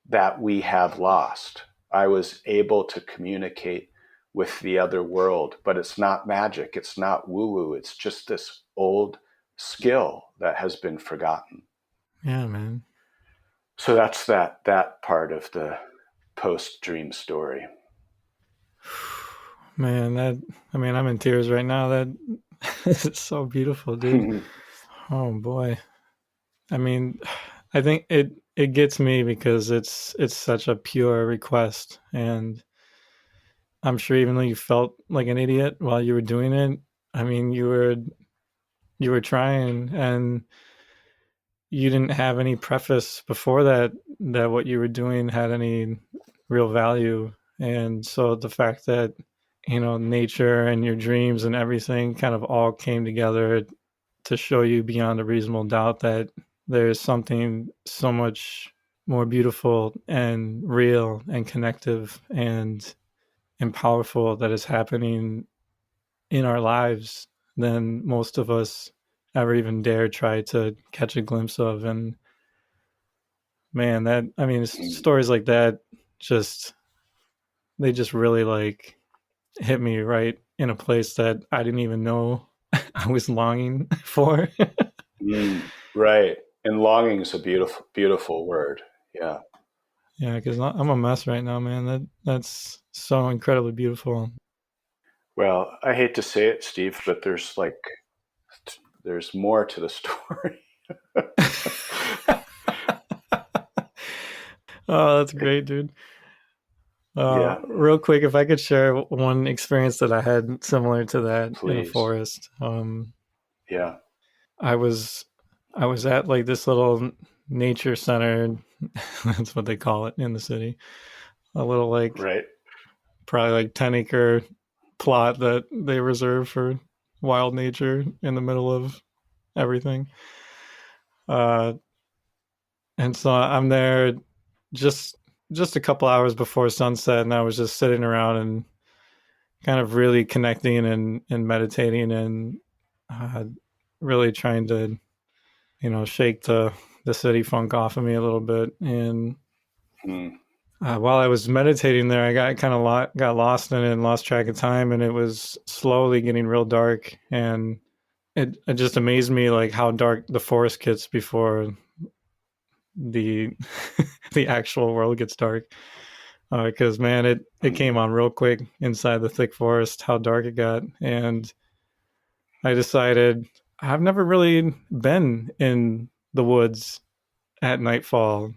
that we have lost. I was able to communicate with the other world, but it's not magic. It's not woo-woo. It's just this old skill that has been forgotten. Yeah, man. So that's that part of the post-dream story. Man, I'm in tears right now. That it's so beautiful, dude. Oh boy. I mean, I think it gets me because it's such a pure request, and I'm sure even though you felt like an idiot while you were doing it, I mean, you were trying, and you didn't have any preface before that what you were doing had any real value. And so the fact that, nature and your dreams and everything kind of all came together to show you beyond a reasonable doubt that there's something so much more beautiful and real and connective and powerful that is happening in our lives than most of us ever even dare try to catch a glimpse of. And man, stories like that they just really like hit me right in a place that I didn't even know I was longing for. Right. And longing is a beautiful, beautiful word. Yeah. Yeah, because I'm a mess right now, man. That's so incredibly beautiful. Well, I hate to say it, Steve, but there's more to the story. Oh, that's great, dude. Yeah. Real quick, if I could share one experience that I had similar to that. Please. In a forest. Yeah. I was at like this little nature center. That's what they call it in the city. A little like right. Probably like 10-acre plot that they reserve for wild nature in the middle of everything. And so I'm there just a couple hours before sunset, and I was just sitting around and kind of really connecting and meditating and really trying to, shake the city funk off of me a little bit. And while I was meditating there, I got lost in it and lost track of time, and it was slowly getting real dark. And it just amazed me like how dark the forest gets before the the actual world gets dark. Because man, it came on real quick inside the thick forest how dark it got. And I decided I've never really been in the woods at nightfall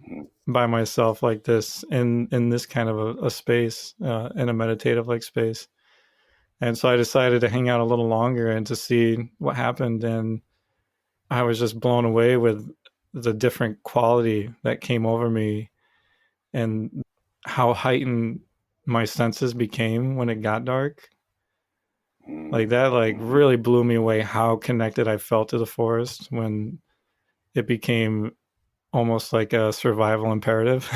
by myself like this in this kind of a space, in a meditative like space. And so I decided to hang out a little longer and to see what happened. And I was just blown away with the different quality that came over me and how heightened my senses became when it got dark. Like that, like really blew me away how connected I felt to the forest when it became almost like a survival imperative.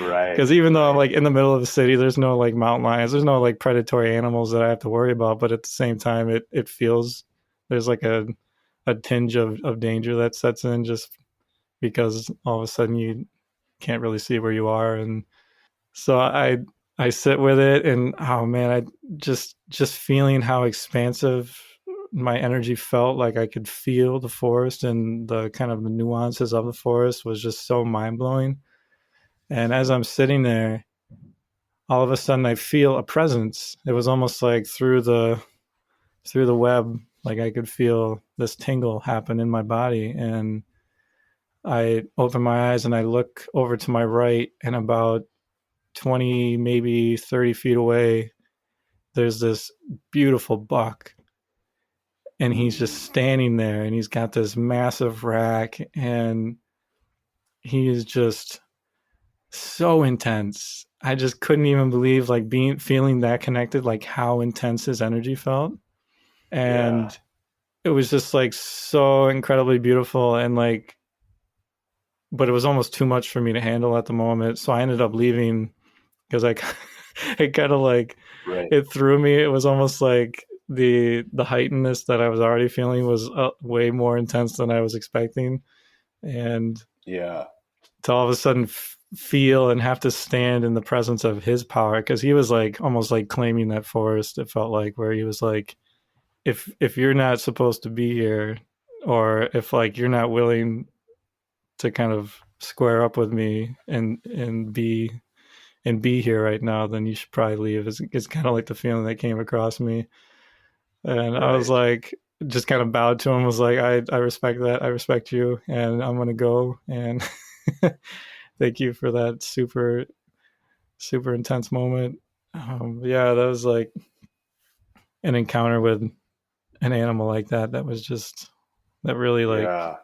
Right. Because even though I'm Right. like in the middle of the city, there's no like mountain lions, there's no like predatory animals that I have to worry about. But at the same time, it feels there's like a tinge of danger that sets in just because all of a sudden you can't really see where you are. And so I sit with it, and oh man, I just feeling how expansive my energy felt, like I could feel the forest and the kind of the nuances of the forest was just so mind blowing. And as I'm sitting there, all of a sudden I feel a presence. It was almost like through the web, like I could feel this tingle happen in my body. And I open my eyes and I look over to my right, and about 20, maybe 30 feet away, there's this beautiful buck. And he's just standing there, and he's got this massive rack, and he is just so intense. I just couldn't even believe like feeling that connected, like how intense his energy felt. Yeah. And it was just like so incredibly beautiful, and like, but it was almost too much for me to handle at the moment. So I ended up leaving because I it kind of like Right. it threw me. It was almost like the heightenedness that I was already feeling was way more intense than I was expecting. And Yeah. to all of a sudden feel and have to stand in the presence of his power, because he was like almost like claiming that forest, it felt like, where he was like, if you're not supposed to be here, or if like you're not willing to kind of square up with me and be here right now, then you should probably leave. It's kind of like the feeling that came across me. And I was Right. like, just kind of bowed to him, was like, I respect that. I respect you. And I'm going to go. And thank you for that super, super intense moment. Yeah, that was like an encounter with an animal like that. That was just, that really like Yeah.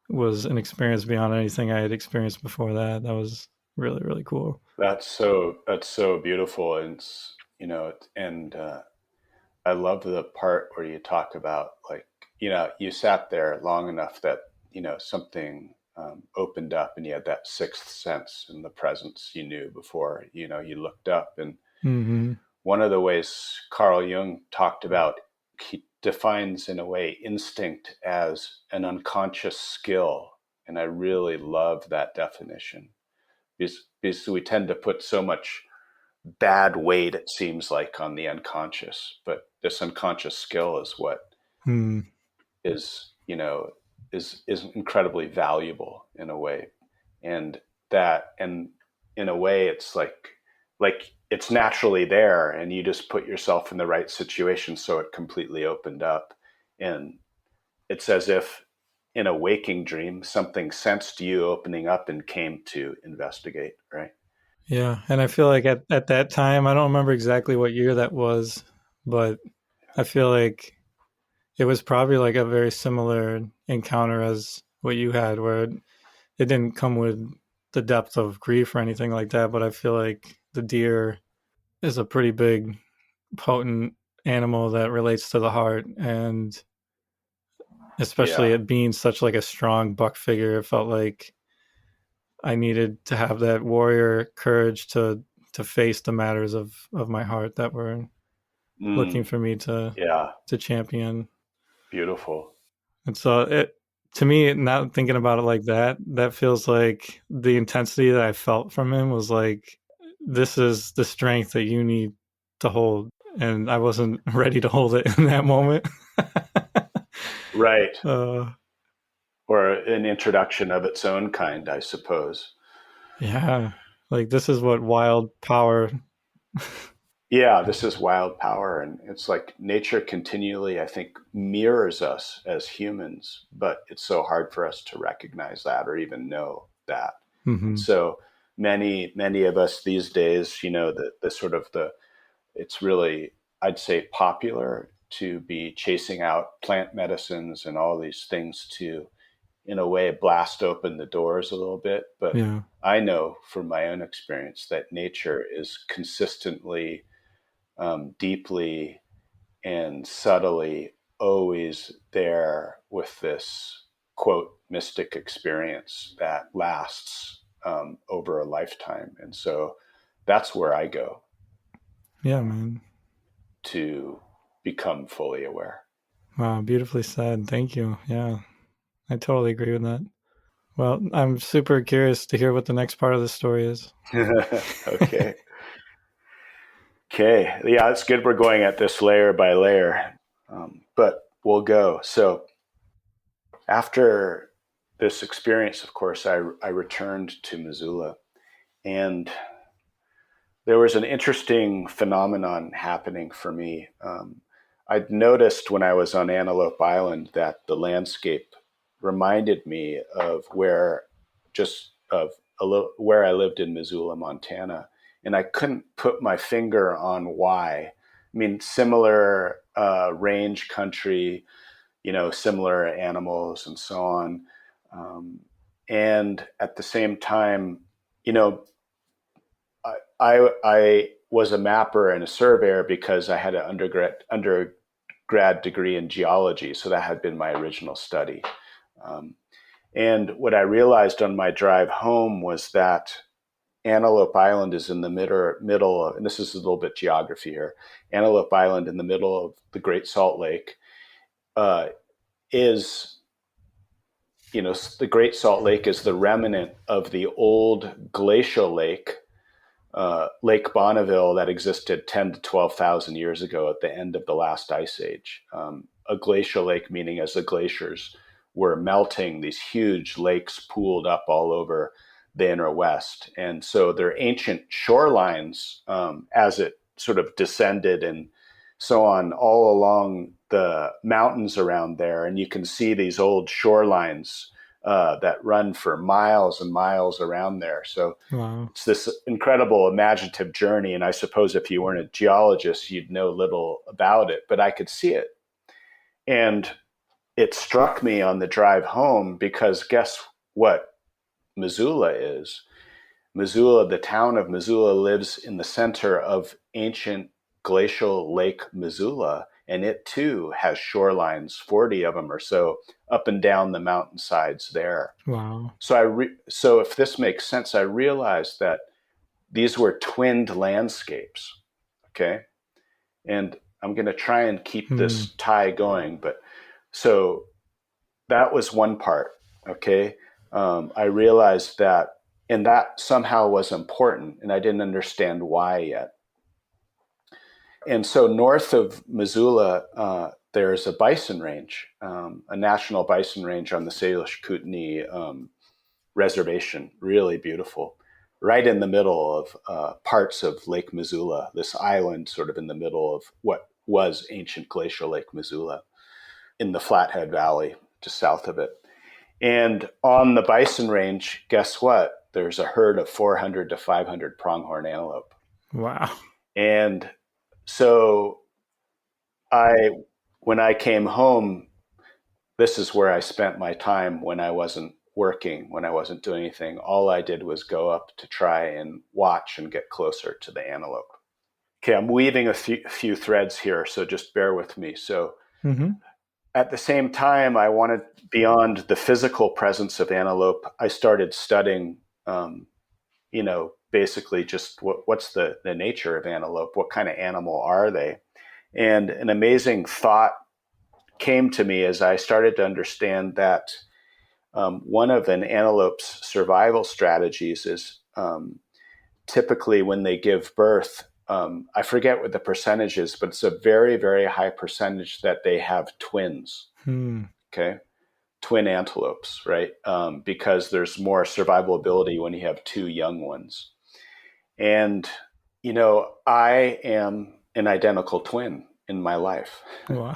was an experience beyond anything I had experienced before that. That was really, really cool. That's so beautiful. And and I love the part where you talk about, like, you sat there long enough that, something opened up, and you had that sixth sense and the presence you knew before, you looked up. And Mm-hmm. one of the ways Carl Jung talked about, he defines in a way instinct as an unconscious skill. And I really love that definition, because we tend to put so much bad weight, it seems like, on the unconscious. But this unconscious skill is what Mm. is, is incredibly valuable in a way. And in a way, it's like it's naturally there, and you just put yourself in the right situation, so it completely opened up. And it's as if in a waking dream something sensed you opening up and came to investigate, right? Yeah. And I feel like at that time, I don't remember exactly what year that was, but I feel like it was probably like a very similar encounter as what you had, where it didn't come with the depth of grief or anything like that. But I feel like the deer is a pretty big, potent animal that relates to the heart. And especially Yeah. it being such like a strong buck figure, it felt like I needed to have that warrior courage to face the matters of my heart that were looking Mm, for me yeah. to champion. Beautiful. And so it, to me, not thinking about it like that, that feels like the intensity that I felt from him was like, this is the strength that you need to hold. And I wasn't ready to hold it in that moment. Right. uh, Or an introduction of its own kind, I suppose. yeah, like this is what wild power. Yeah, this is wild power. And it's like nature continually, I think, mirrors us as humans, but it's so hard for us to recognize that or even know that. And Mm-hmm. so many of us these days, the sort of it's really, I'd say, popular to be chasing out plant medicines and all these things to, in a way, blast open the doors a little bit. But Yeah. I know from my own experience that nature is consistently, deeply, and subtly always there with this quote mystic experience that lasts, over a lifetime. And so that's where I go. Yeah, man. To become fully aware. Wow, beautifully said. Thank you. Yeah, I totally agree with that. Well, I'm super curious to hear what the next part of the story is. Okay. Okay. Yeah, it's good we're going at this layer by layer, but we'll go. So after this experience, of course, I returned to Missoula, and there was an interesting phenomenon happening for me. I'd noticed when I was on Antelope Island that the landscape reminded me of where I lived in Missoula, Montana, and I couldn't put my finger on why. I mean, similar range country, similar animals and so on, and at the same time, you know, I was a mapper and a surveyor because I had an undergrad degree in geology, so that had been my original study. And what I realized on my drive home was that Antelope Island is in the middle of, and this is a little bit geography here. Antelope Island in the middle of the Great Salt Lake is, the Great Salt Lake is the remnant of the old glacial lake, Lake Bonneville, that existed 10 to 12,000 years ago at the end of the last ice age. A glacial lake meaning as the glaciers were melting, these huge lakes pooled up all over the inner west. And so their ancient shorelines, as it sort of descended and so on, all along the mountains around there. And you can see these old shorelines that run for miles and miles around there. So Wow. It's this incredible imaginative journey. And I suppose if you weren't a geologist, you'd know little about it, but I could see it. And it struck me on the drive home because guess what Missoula is? Missoula, the town of Missoula, lives in the center of ancient glacial Lake Missoula, and it too has shorelines, 40 of them or so, up and down the mountainsides there. Wow. So if this makes sense, I realized that these were twinned landscapes, okay? And I'm going to try and keep this tie going, but so that was one part, okay? I realized that, and that somehow was important, and I didn't understand why yet. And so north of Missoula, there's a bison range, a national bison range on the Salish Kootenai reservation, really beautiful, right in the middle of parts of Lake Missoula, this island sort of in the middle of what was ancient glacial Lake Missoula in the Flathead Valley, just south of it. And on the bison range, guess what? There's a herd of 400 to 500 pronghorn antelope. Wow. And so when I came home, this is where I spent my time when I wasn't working, when I wasn't doing anything. All I did was go up to try and watch and get closer to the antelope. Okay, I'm weaving a few threads here, so just bear with me. So at the same time, I wanted beyond the physical presence of antelope, I started studying, basically just what's the nature of antelope? What kind of animal are they? And an amazing thought came to me as I started to understand that one of an antelope's survival strategies is typically when they give birth, I forget what the percentage is, but it's a very, very high percentage that they have twins. Okay. Twin antelopes, right? Because there's more survival ability when you have two young ones. And, I am an identical twin in my life. Wow.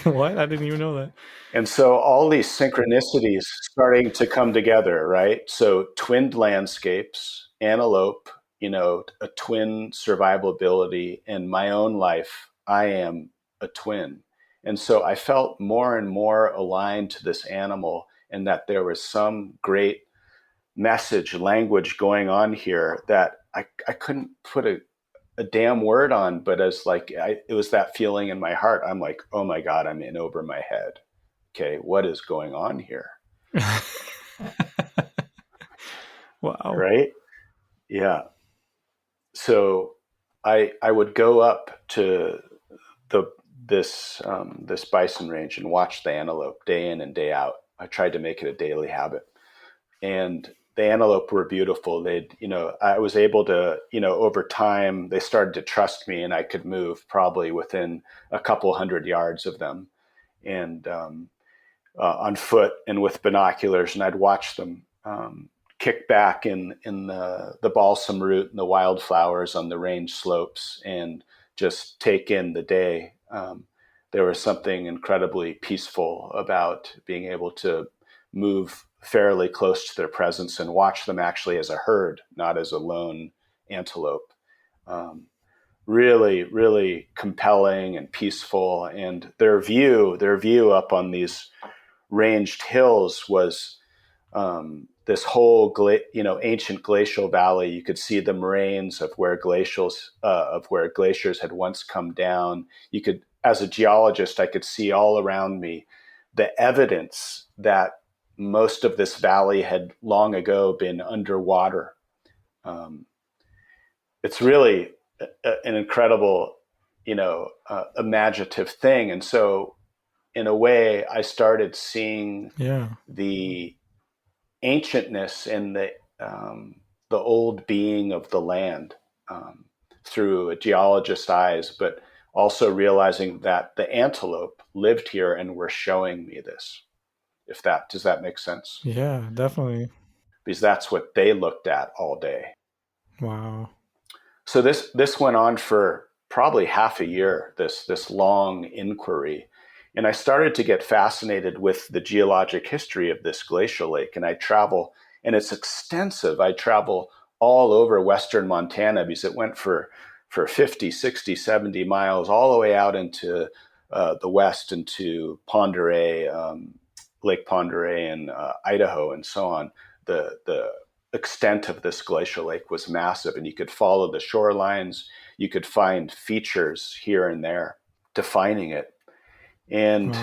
What? I didn't even know that. And so all these synchronicities starting to come together, right? So twinned landscapes, antelope, a twin survival ability. In my own life, I am a twin. And so I felt more and more aligned to this animal, and that there was some great message, language going on here that I couldn't put a damn word on, but as it was that feeling in my heart. I'm like, oh my God, I'm in over my head. Okay, what is going on here? Wow. right? Yeah. So I would go up to the this bison range and watch the antelope day in and day out. I tried to make it a daily habit, and the antelope were beautiful. I was able to, over time, they started to trust me, and I could move probably within a couple hundred yards of them, and on foot and with binoculars, and I'd watch them kick back in the balsam root and the wildflowers on the range slopes, and just take in the day. There was something incredibly peaceful about being able to move fairly close to their presence and watch them actually as a herd, not as a lone antelope. Really, really compelling and peaceful. And their view up on these ranged hills was this whole ancient glacial valley. You could see the moraines of where glaciers had once come down. You could, as a geologist, I could see all around me the evidence that most of this valley had long ago been underwater. It's really an incredible, imaginative thing. And so, in a way, I started seeing the ancientness and the old being of the land through a geologist's eyes, but also realizing that the antelope lived here and were showing me this. Does that make sense? Yeah, definitely. Because that's what they looked at all day. Wow. So this went on for probably half a year, this long inquiry. And I started to get fascinated with the geologic history of this glacial lake. And I travel, and it's extensive. I travel all over Western Montana because it went for 50, 60, 70 miles all the way out into the west, into Pend Oreille, Lake Pend Oreille and Idaho and so on. The extent of this glacial lake was massive, and you could follow the shorelines. You could find features here and there defining it. And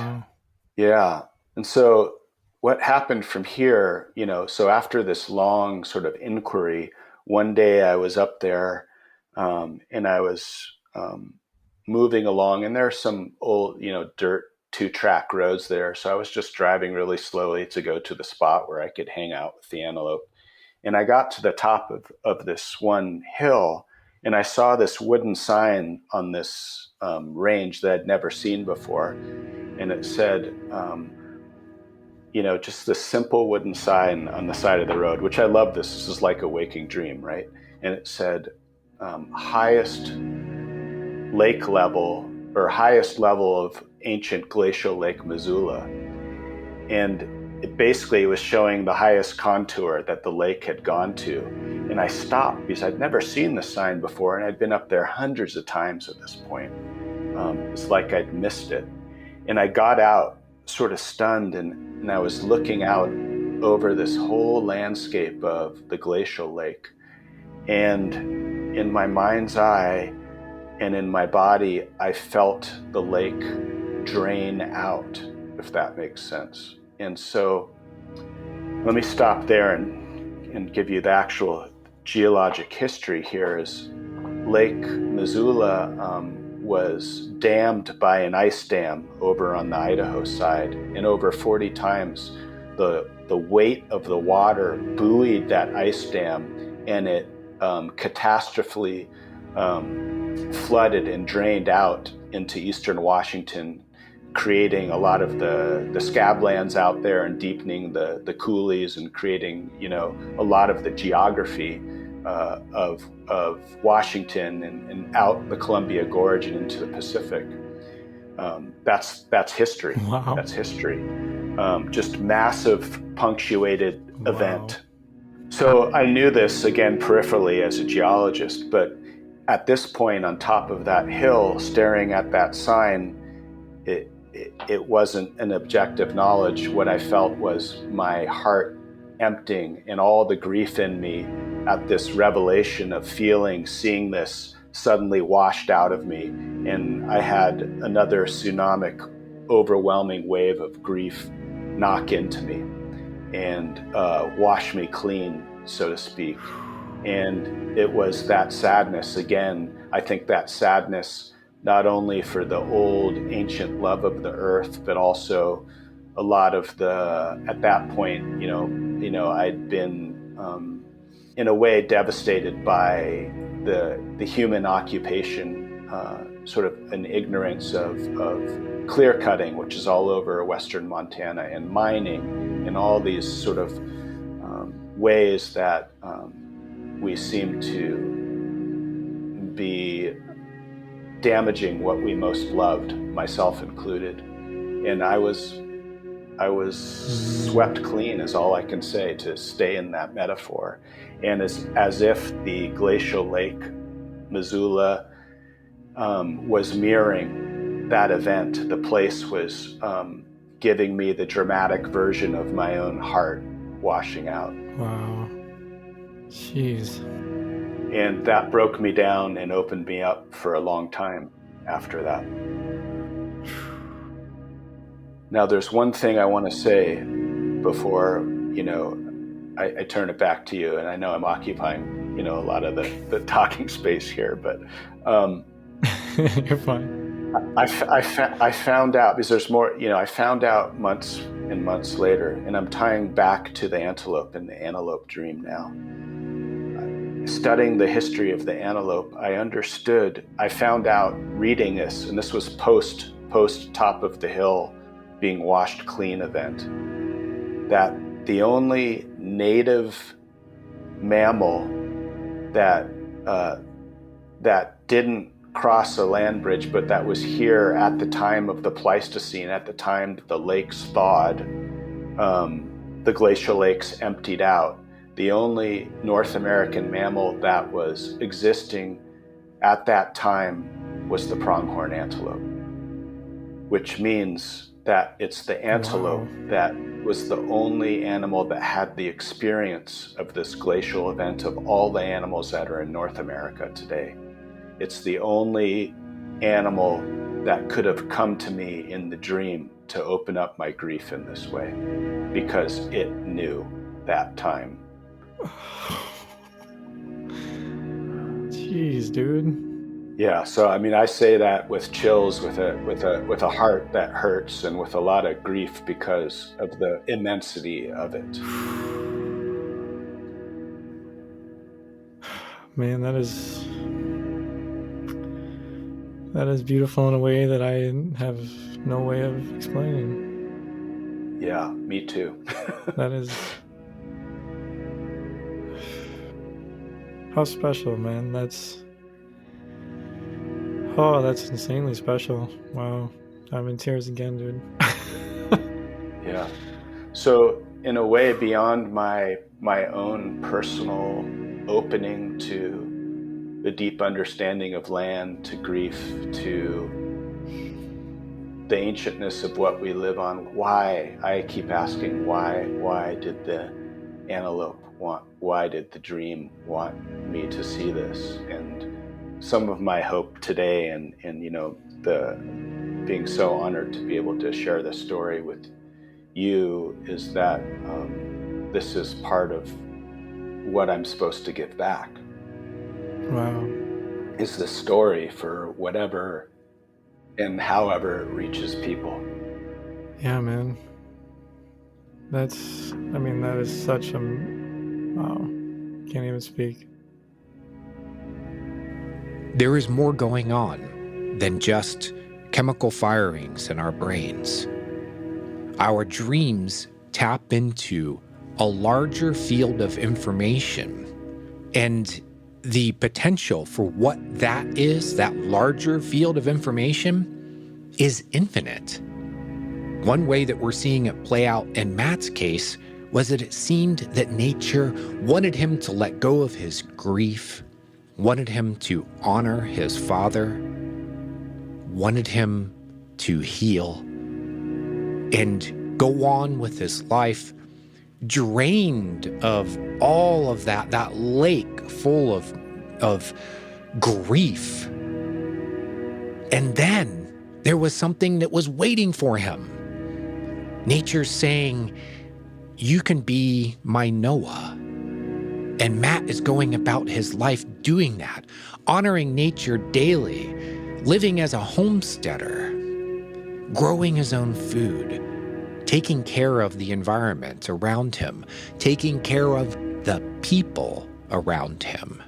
yeah. And so what happened from here, so after this long sort of inquiry, one day I was up there and I was moving along, and there are some old, dirt 2-track roads there. So I was just driving really slowly to go to the spot where I could hang out with the antelope. And I got to the top of this one hill, and I saw this wooden sign on this range that I'd never seen before. And it said, just this simple wooden sign on the side of the road, which I love. This is like a waking dream, right? And it said, highest lake level, or highest level of ancient glacial Lake Missoula. And it basically was showing the highest contour that the lake had gone to. And I stopped because I'd never seen the sign before, and I'd been up there hundreds of times at this point. It's like I'd missed it. And I got out sort of stunned, and I was looking out over this whole landscape of the glacial lake. And in my mind's eye and in my body, I felt the lake drain out, if that makes sense. And so let me stop there and give you the actual geologic history here. Is Lake Missoula was dammed by an ice dam over on the Idaho side, and over 40 times the weight of the water buoyed that ice dam, and it catastrophically flooded and drained out into eastern Washington, creating a lot of the scablands out there and deepening the coulees and creating, a lot of the geography of Washington and out the Columbia Gorge and into the Pacific. That's history. Wow. That's history. Just massive punctuated event. So I knew this, again, peripherally as a geologist, but at this point on top of that hill, staring at that sign, it wasn't an objective knowledge. What I felt was my heart emptying and all the grief in me at this revelation of feeling, seeing this suddenly washed out of me. And I had another tsunamic, overwhelming wave of grief knock into me and wash me clean, so to speak. And it was that sadness, again, I think that sadness, not only for the old ancient love of the earth, but also a lot of at that point, I'd been, in a way, devastated by the human occupation, sort of an ignorance of clear cutting, which is all over Western Montana, and mining, and all these sort of ways that we seem to be damaging what we most loved, myself included. And I was swept clean, is all I can say, to stay in that metaphor. And as if the glacial lake, Missoula, was mirroring that event. The place was giving me the dramatic version of my own heart washing out. Wow. Jeez. And that broke me down and opened me up for a long time after that. Now, there's one thing I want to say before, I turn it back to you, and I know I'm occupying, a lot of the talking space here, but you're fine. I found out, because there's more, I found out months and months later, and I'm tying back to the antelope and the antelope dream now. Studying the history of the antelope, I found out reading this, and this was post Top of the Hill being washed clean event, that the only native mammal that didn't cross a land bridge, but that was here at the time of the Pleistocene, at the time that the lakes thawed, the glacial lakes emptied out. The only North American mammal that was existing at that time was the pronghorn antelope, which means that it's the antelope that was the only animal that had the experience of this glacial event of all the animals that are in North America today. It's the only animal that could have come to me in the dream to open up my grief in this way, because it knew that time. Jeez, dude. Yeah, so I say that with chills, with a heart that hurts, and with a lot of grief because of the immensity of it. Man, that is beautiful in a way that I have no way of explaining. Yeah, me too. That is... How special, man. That's insanely special. Wow. I'm in tears again, dude. Yeah. So in a way, beyond my own personal opening to the deep understanding of land, to grief, to the ancientness of what we live on, why? I keep asking why did the antelope why did the dream want me to see this? And some of my hope today, and the being so honored to be able to share this story with you, is that this is part of what I'm supposed to give back. Wow. Is the story for whatever and however it reaches people. Yeah, man. That is such a... Wow. Can't even speak. There is more going on than just chemical firings in our brains. Our dreams tap into a larger field of information, and the potential for what that is, that larger field of information, is infinite. One way that we're seeing it play out in Matt's case was that it seemed that nature wanted him to let go of his grief, wanted him to honor his father, wanted him to heal, and go on with his life drained of all of that lake full of grief. And then there was something that was waiting for him. Nature saying, you can be my Noah. And Matt is going about his life doing that, honoring nature daily, living as a homesteader, growing his own food, taking care of the environment around him, taking care of the people around him.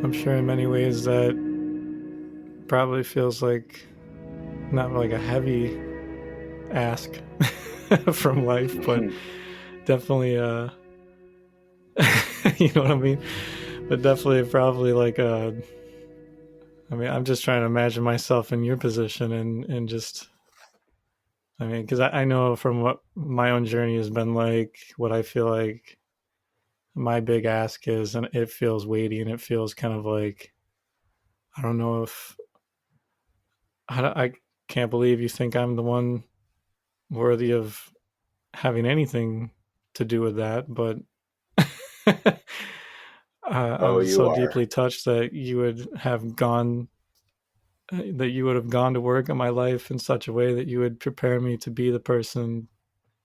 I'm sure in many ways that probably feels like not like a heavy ask from life, but definitely you know what I mean? But definitely probably like I mean, I'm just trying to imagine myself in your position and just, I mean, because I know from what my own journey has been like, what I feel like my big ask is, and it feels weighty and it feels kind of like, I don't know if, I can't believe you think I'm the one worthy of having anything to do with that, but Oh, I'm you so are. deeply touched that you would have gone to work in my life in such a way that you would prepare me to be the person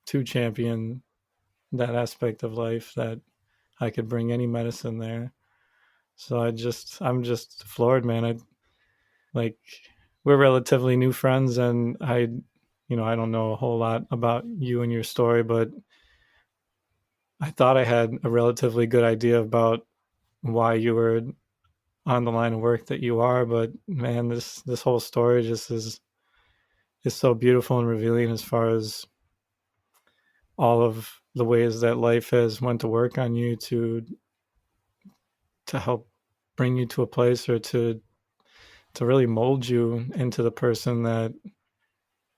to champion that aspect of life, that I could bring any medicine there. So I'm just floored, man. I like, we're relatively new friends, and I don't know a whole lot about you and your story, but I thought I had a relatively good idea about why you were on the line of work that you are. But man, this whole story just is so beautiful and revealing, as far as all of the ways that life has went to work on you to help bring you to a place, or to really mold you into the person that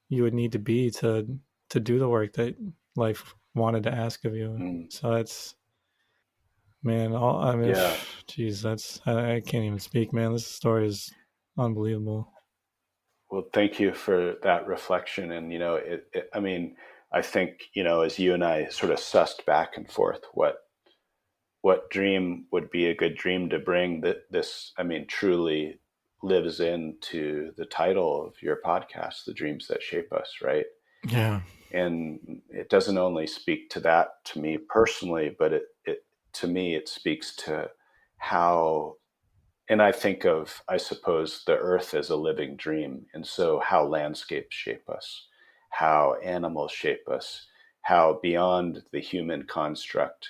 you would need to be to do the work that life wanted to ask of you. Mm. So that's, man, all I mean, Yeah. geez, that's, I can't even speak, man. This story is unbelievable. Well, thank you for that reflection. And, I mean, I think, as you and I sort of sussed back and forth, what dream would be a good dream to bring, that this, I mean, truly lives into the title of your podcast, The Dreams That Shape Us, right? Yeah. And it doesn't only speak to that to me personally, but it to me, it speaks to how, and I think of, I suppose, the earth as a living dream. And so how landscapes shape us, how animals shape us, how beyond the human construct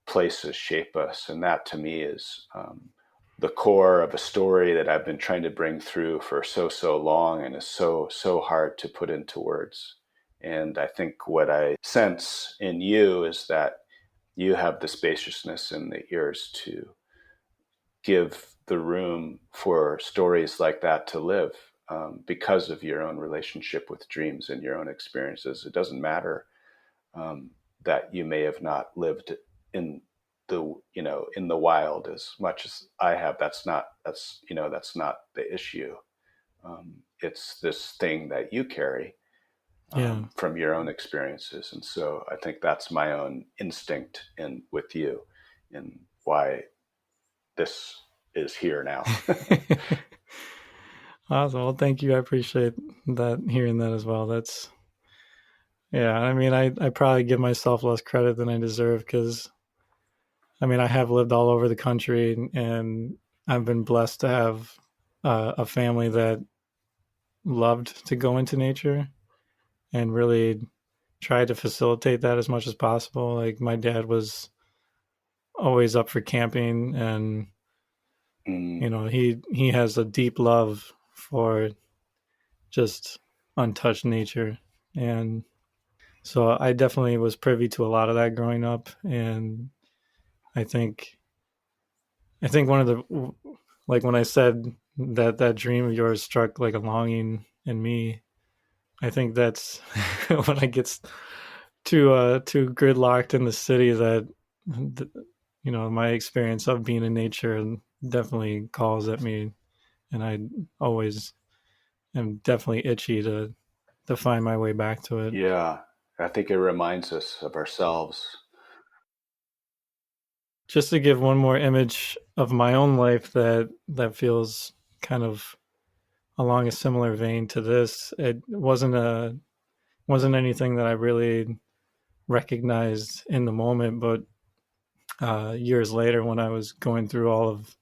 places shape us. And that to me is the core of a story that I've been trying to bring through for so long, and is so hard to put into words. And I think what I sense in you is that you have the spaciousness and the ears to give the room for stories like that to live, because of your own relationship with dreams and your own experiences. It doesn't matter that you may have not lived in in the wild as much as I have. That's not the issue. It's this thing that you carry Yeah. from your own experiences. And so I think that's my own instinct in with you, and why this is here now. Awesome. Well, thank you. I appreciate that, hearing that as well. That's, yeah. I mean, I probably give myself less credit than I deserve, because I mean, I have lived all over the country, and I've been blessed to have a family that loved to go into nature and really tried to facilitate that as much as possible. Like, my dad was always up for camping, and Mm, he has a deep love for just untouched nature. And so I definitely was privy to a lot of that growing up. And I think one of the, like, when I said that dream of yours struck like a longing in me, I think that's when I get too gridlocked in the city, that my experience of being in nature definitely calls at me, and I always am definitely itchy to find my way back to it. yeah, I think it reminds us of ourselves. Just to give one more image of my own life that feels kind of along a similar vein to this, it wasn't anything that I really recognized in the moment, but years later, when I was going through all of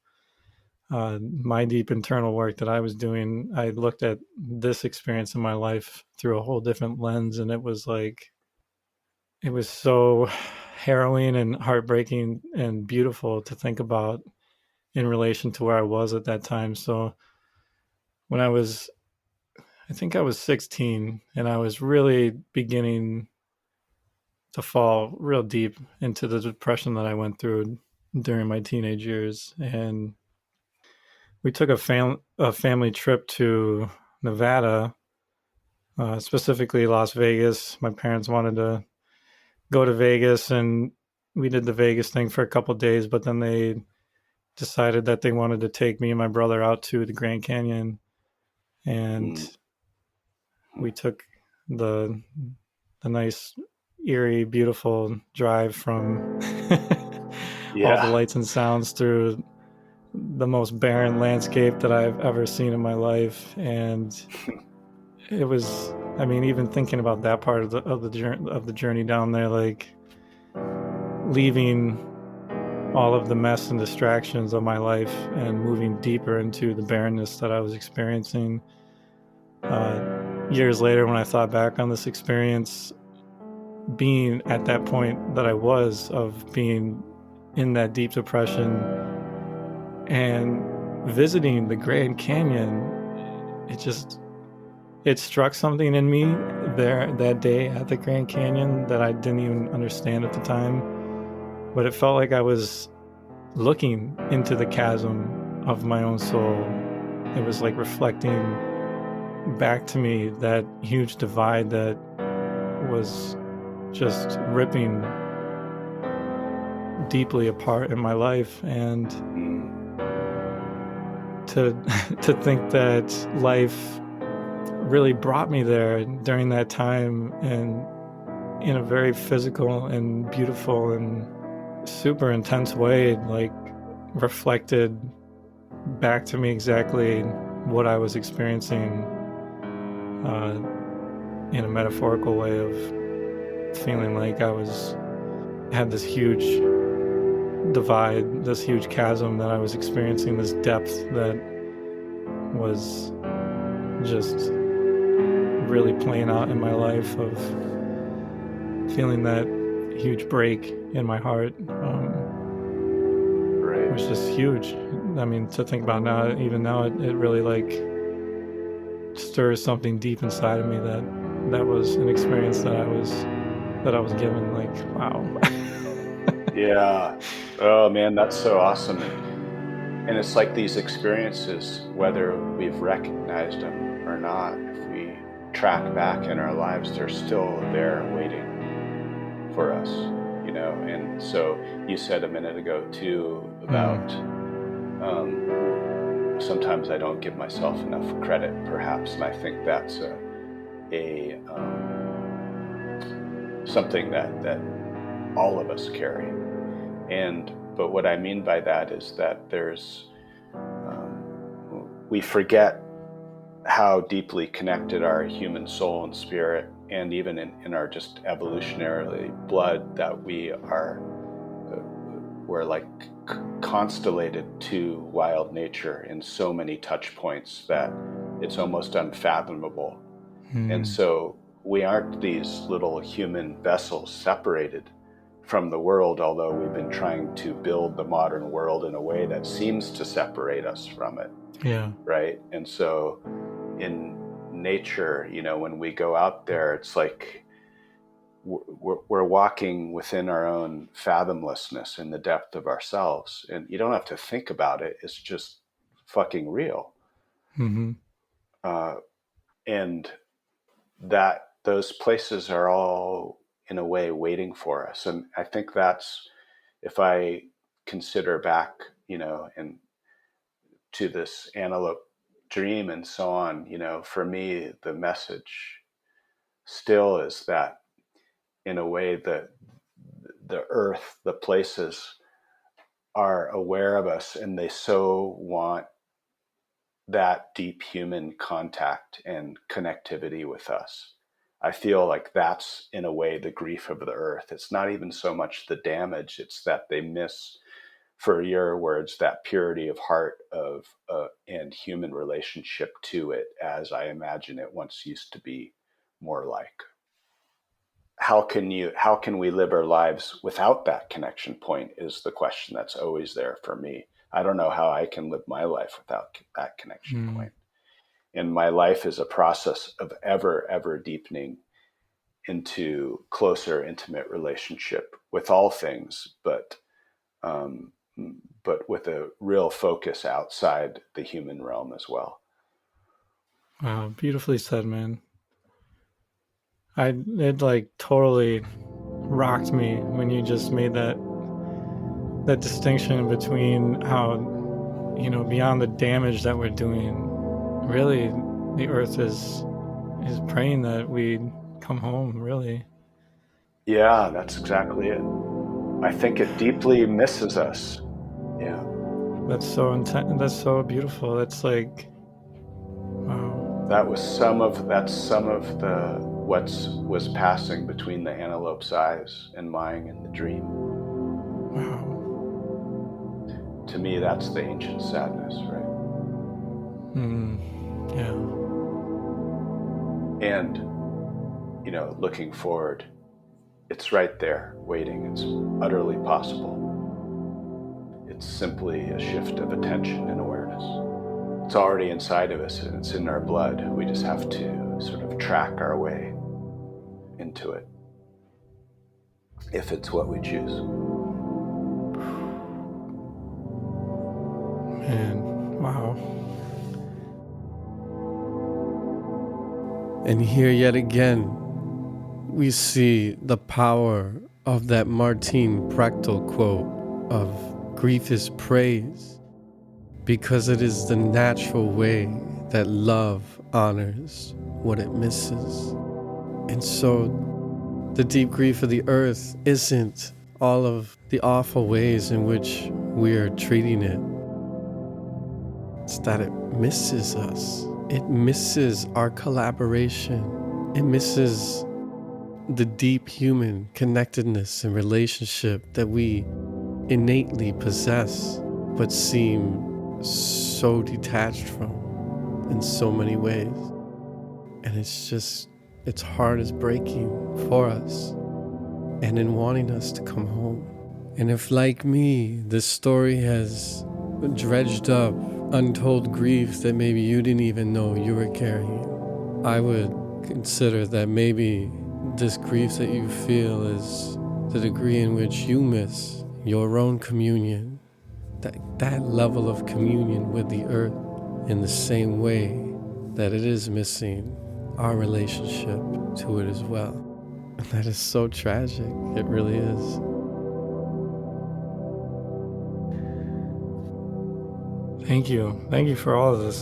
my deep internal work that I was doing, I looked at this experience in my life through a whole different lens, and it was so harrowing and heartbreaking and beautiful to think about in relation to where I was at that time. So when I think I was 16, and I was really beginning to fall real deep into the depression that I went through during my teenage years. And we took a family trip to Nevada, specifically Las Vegas. My parents wanted to go to Vegas, and we did the Vegas thing for a couple of days, but then they decided that they wanted to take me and my brother out to the Grand Canyon, and we took the nice, eerie, beautiful drive from all the lights and sounds through the most barren landscape that I've ever seen in my life. And it was, I mean, even thinking about that part of the journey down there, like leaving all of the mess and distractions of my life and moving deeper into the barrenness that I was experiencing. Years later, when I thought back on this experience, being at that point that I was, of being in that deep depression and visiting the Grand Canyon, it struck something in me there that day at the Grand Canyon that I didn't even understand at the time. But it felt like I was looking into the chasm of my own soul. It was like reflecting back to me that huge divide that was just ripping deeply apart in my life. And to think that life really brought me there during that time, and in a very physical and beautiful and super intense way, like reflected back to me exactly what I was experiencing, in a metaphorical way, of feeling like I had this huge divide, this huge chasm that I was experiencing, this depth that was just really playing out in my life, of feeling that huge break in my heart. It was just huge. I mean, to think about now, even now, it really like stirs something deep inside of me that was an experience that I was given. Like, wow. Yeah. Oh man, that's so awesome. And it's like these experiences, whether we've recognized them or not, if we track back in our lives, they're still there waiting for us, you know. And so you said a minute ago too about sometimes I don't give myself enough credit, perhaps, and I think that's something that all of us carry. But what I mean by that is that we forget how deeply connected our human soul and spirit, and even in our just evolutionarily blood, that we're like constellated to wild nature in so many touch points that it's almost unfathomable. And so we aren't these little human vessels separated from the world, although we've been trying to build the modern world in a way that seems to separate us from it. Yeah. Right. And so in nature, you know, when we go out there, it's like we're walking within our own fathomlessness in the depth of ourselves. And you don't have to think about it. It's just fucking real. And that those places are all in a way waiting for us. And I think that's, if I consider back, you know, and to this Antelope dream and so on, you know, for me, the message still is that in a way that the earth, the places are aware of us, and they so want that deep human contact and connectivity with us. I feel like that's in a way the grief of the earth. It's not even so much the damage, it's that they miss, for your words, that purity of heart of and human relationship to it as I imagine it once used to be more like. How can we live our lives without that connection point is the question that's always there for me. I don't know how I can live my life without that connection point. And my life is a process of ever deepening into closer, intimate relationship with all things, but with a real focus outside the human realm as well. Wow, beautifully said, man. It like totally rocked me when you just made that distinction between how, beyond the damage that we're doing, really the earth is praying that we come home, really. Yeah, that's exactly it. I think it deeply misses us. Yeah. That's so that's so beautiful. That's like, wow. That's some of the what was passing between the antelope's eyes and mine in the dream. Wow. To me, that's the ancient sadness, right? Yeah. And, looking forward, it's right there, waiting. It's utterly possible. It's simply a shift of attention and awareness. It's already inside of us and it's in our blood. We just have to sort of track our way into it, if it's what we choose. Man, wow. And here yet again, we see the power of that Martin Prechtel quote of grief is praise, because it is the natural way that love honors what it misses. And so the deep grief of the earth isn't all of the awful ways in which we're treating it. It's that it misses us. It misses our collaboration. It misses the deep human connectedness and relationship that we innately possess, but seem so detached from in so many ways. And its heart is breaking for us and in wanting us to come home. And if, like me, this story has dredged up untold grief that maybe you didn't even know you were carrying, I would consider that maybe this grief that you feel is the degree in which you miss your own communion, that level of communion with the earth, in the same way that it is missing our relationship to it as well. And that is so tragic. It really is. Thank you. Thank you for all of this.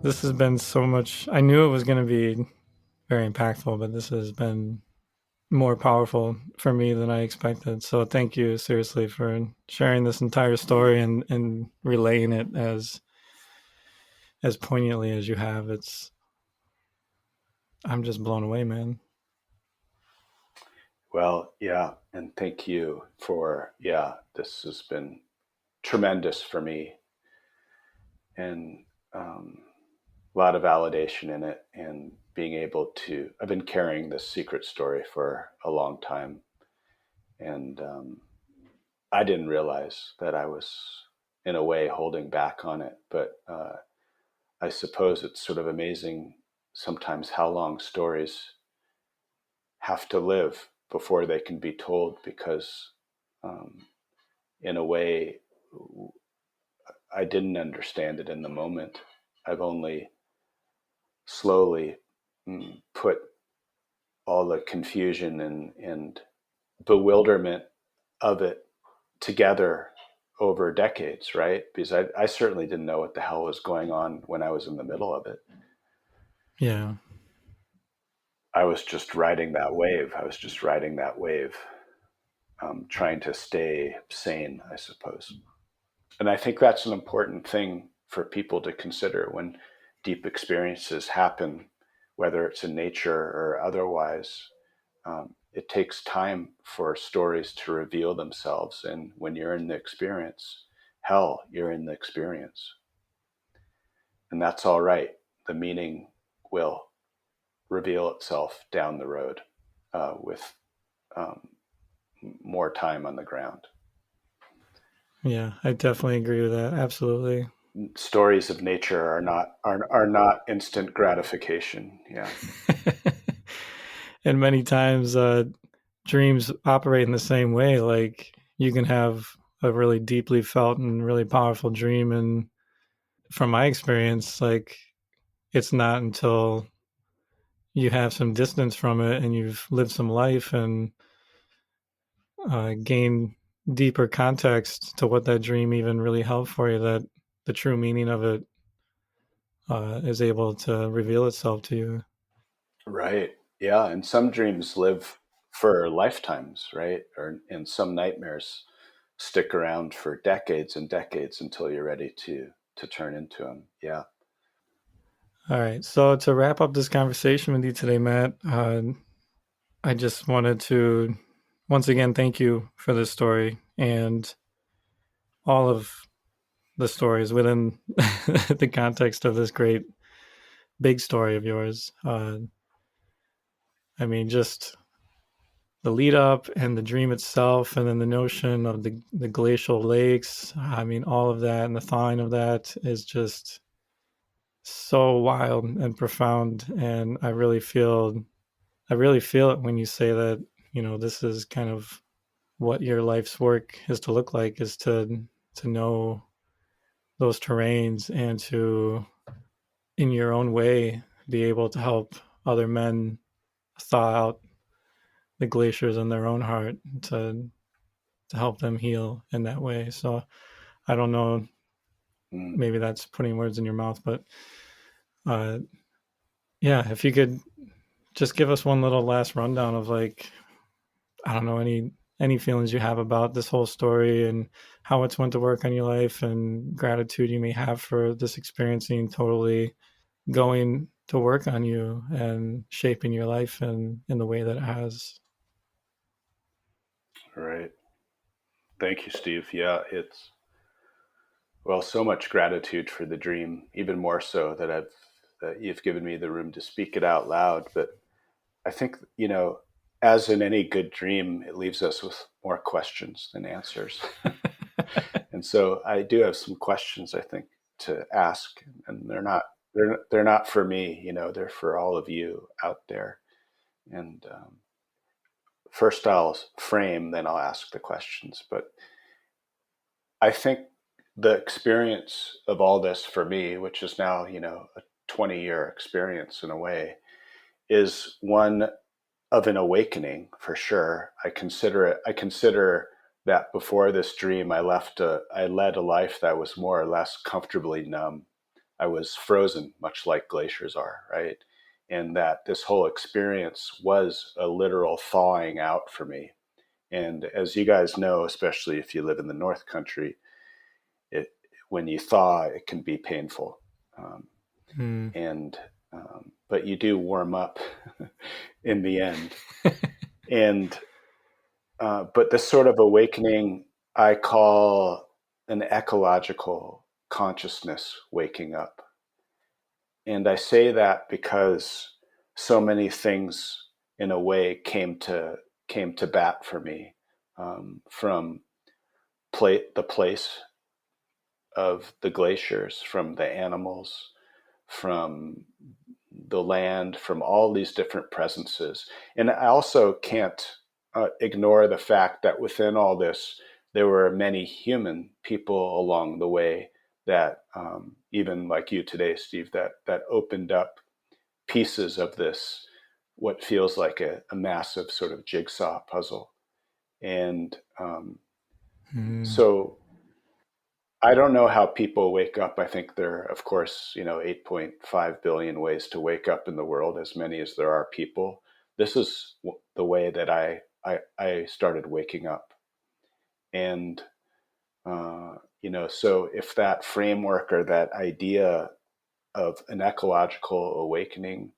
This has been so much. I knew it was going to be very impactful, but this has been more powerful for me than I expected. So thank you seriously for sharing this entire story and relaying it as poignantly as you have. I'm just blown away, man. Well, yeah. And thank you for, this has been tremendous for me. And a lot of validation in it, and being able to, I've been carrying this secret story for a long time. And I didn't realize that I was, in a way, holding back on it. But I suppose it's sort of amazing sometimes how long stories have to live before they can be told, because in a way, I didn't understand it in the moment. I've only slowly put all the confusion and bewilderment of it together over decades, right? Because I certainly didn't know what the hell was going on when I was in the middle of it. Yeah. I was just riding that wave. Trying to stay sane, I suppose. And I think that's an important thing for people to consider when deep experiences happen whether it's in nature or otherwise. It takes time for stories to reveal themselves. And when you're in the experience, hell, you're in the experience. And that's all right. The meaning will reveal itself down the road with um, more time on the ground. Yeah, I definitely agree with that. Absolutely. Stories of nature are not instant gratification. Yeah. And many times dreams operate in the same way. Like you can have a really deeply felt and really powerful dream, and from my experience, like it's not until you have some distance from it and you've lived some life and gain deeper context to what that dream even really held for you that the true meaning of it is able to reveal itself to you. Right. Yeah. And some dreams live for lifetimes, right? And some nightmares stick around for decades and decades until you're ready to turn into them. Yeah. All right. So to wrap up this conversation with you today, Matt, I just wanted to once again thank you for this story and all of the stories within the context of this great big story of yours. I mean, just the lead up and the dream itself, and then the notion of the glacial lakes. I mean, all of that and the thawing of that is just so wild and profound. And I really feel it when you say that, this is kind of what your life's work is to look like, is to know those terrains and to, in your own way, be able to help other men thaw out the glaciers in their own heart to help them heal in that way. So I don't know, maybe that's putting words in your mouth, but yeah, if you could just give us one little last rundown of, like, I don't know, any feelings you have about this whole story and how it's went to work on your life and gratitude you may have for this experiencing totally going to work on you and shaping your life in the way that it has. Right. Thank you, Steve. Yeah, it's, well, so much gratitude for the dream, even more so that you've given me the room to speak it out loud. But I think, as in any good dream, it leaves us with more questions than answers. And so I do have some questions, I think, to ask, and they're not for me, they're for all of you out there. And first I'll frame, then I'll ask the questions. But I think the experience of all this for me, which is now, a 20-year experience in a way, is one of an awakening for sure. I consider that before this dream, I led a life that was more or less comfortably numb. I was frozen, much like glaciers are, right? And that this whole experience was a literal thawing out for me. And as you guys know, especially if you live in the North Country, when you thaw, it can be painful. And but you do warm up in the end. And but this sort of awakening I call an ecological consciousness waking up. And I say that because so many things in a way came to bat for me, from the place of the glaciers, from the animals, from the land, from all these different presences. And I also can't ignore the fact that within all this, there were many human people along the way that, even like you today, Steve, that opened up pieces of this, what feels like a massive sort of jigsaw puzzle. And so I don't know how people wake up. I think there are, of course, 8.5 billion ways to wake up in the world, as many as there are people. This is the way that I started waking up. And, so if that framework or that idea of an ecological awakening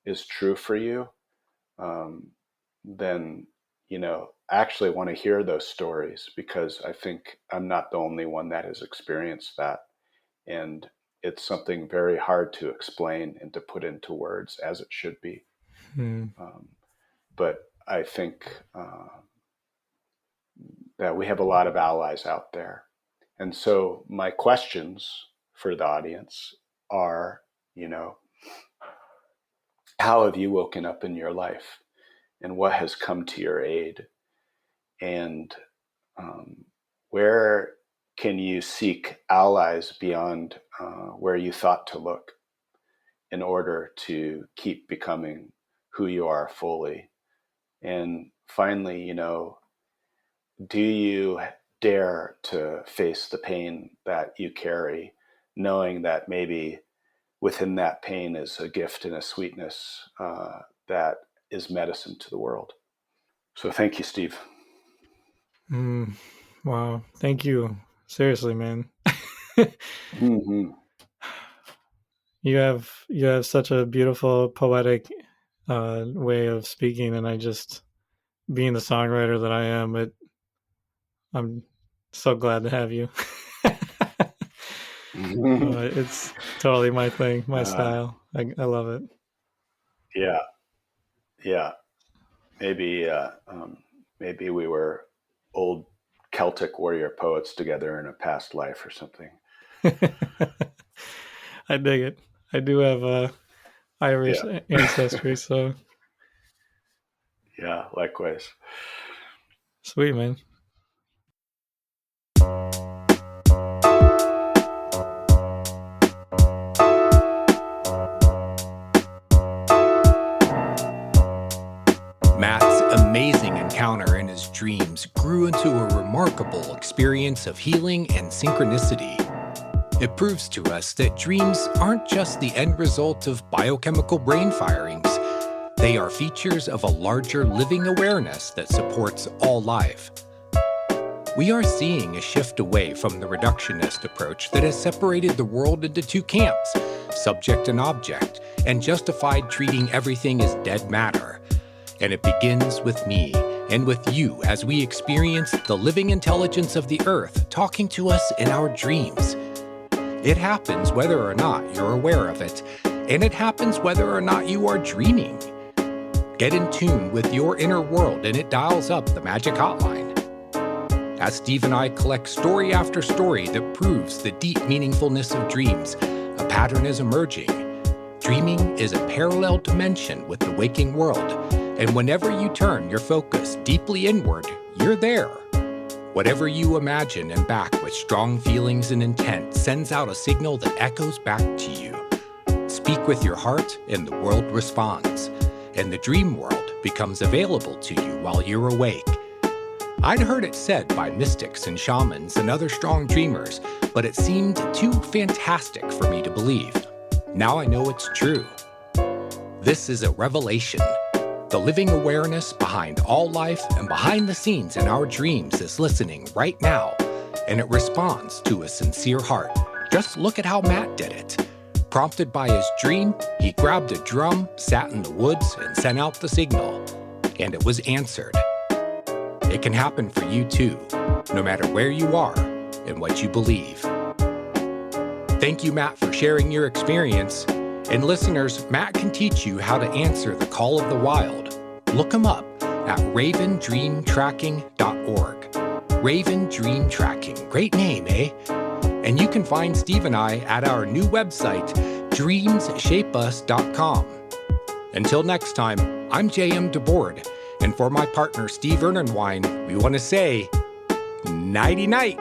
is true for you, then, I actually want to hear those stories, because I think I'm not the only one that has experienced that. And it's something very hard to explain and to put into words, as it should be. But I think that we have a lot of allies out there. And so my questions for the audience are, how have you woken up in your life, and what has come to your aid? And where can you seek allies beyond where you thought to look, in order to keep becoming who you are fully? And finally, do you dare to face the pain that you carry, knowing that maybe within that pain is a gift and a sweetness that is medicine to the world? So thank you, Steve. Wow. Thank you. Seriously, man. Mm-hmm. You have such a beautiful, poetic way of speaking, and I just, being the songwriter that I am, I'm so glad to have you. It's totally my thing, my style. I love it. Yeah. Maybe we were old Celtic warrior poets together in a past life or something. I dig it. I do have Irish ancestry, so yeah, likewise. Sweet, man. Matt's amazing encounter in his dreams grew into a remarkable experience of healing and synchronicity. It proves to us that dreams aren't just the end result of biochemical brain firings. They are features of a larger living awareness that supports all life. We are seeing a shift away from the reductionist approach that has separated the world into two camps, subject and object, and justified treating everything as dead matter. And it begins with me and with you as we experience the living intelligence of the earth talking to us in our dreams. It happens whether or not you're aware of it, and it happens whether or not you are dreaming. Get in tune with your inner world and it dials up the magic hotline. As Steve and I collect story after story that proves the deep meaningfulness of dreams, a pattern is emerging. Dreaming is a parallel dimension with the waking world, and whenever you turn your focus deeply inward, you're there. Whatever you imagine and back with strong feelings and intent sends out a signal that echoes back to you. Speak with your heart and the world responds, and the dream world becomes available to you while you're awake. I'd heard it said by mystics and shamans and other strong dreamers, but it seemed too fantastic for me to believe. Now I know it's true. This is a revelation. The living awareness behind all life and behind the scenes in our dreams is listening right now, and it responds to a sincere heart. Just look at how Matt did it. Prompted by his dream, he grabbed a drum, sat in the woods, and sent out the signal. And it was answered. It can happen for you too, no matter where you are and what you believe. Thank you, Matt, for sharing your experience. And listeners, Matt can teach you how to answer the call of the wild. Look him up at ravendreamtracking.org. Raven Dream Tracking. Great name, eh? And you can find Steve and I at our new website, dreamsshapeus.com. Until next time, I'm J.M. DeBoard, and for my partner Steve Ernenwine, we want to say, nighty-night.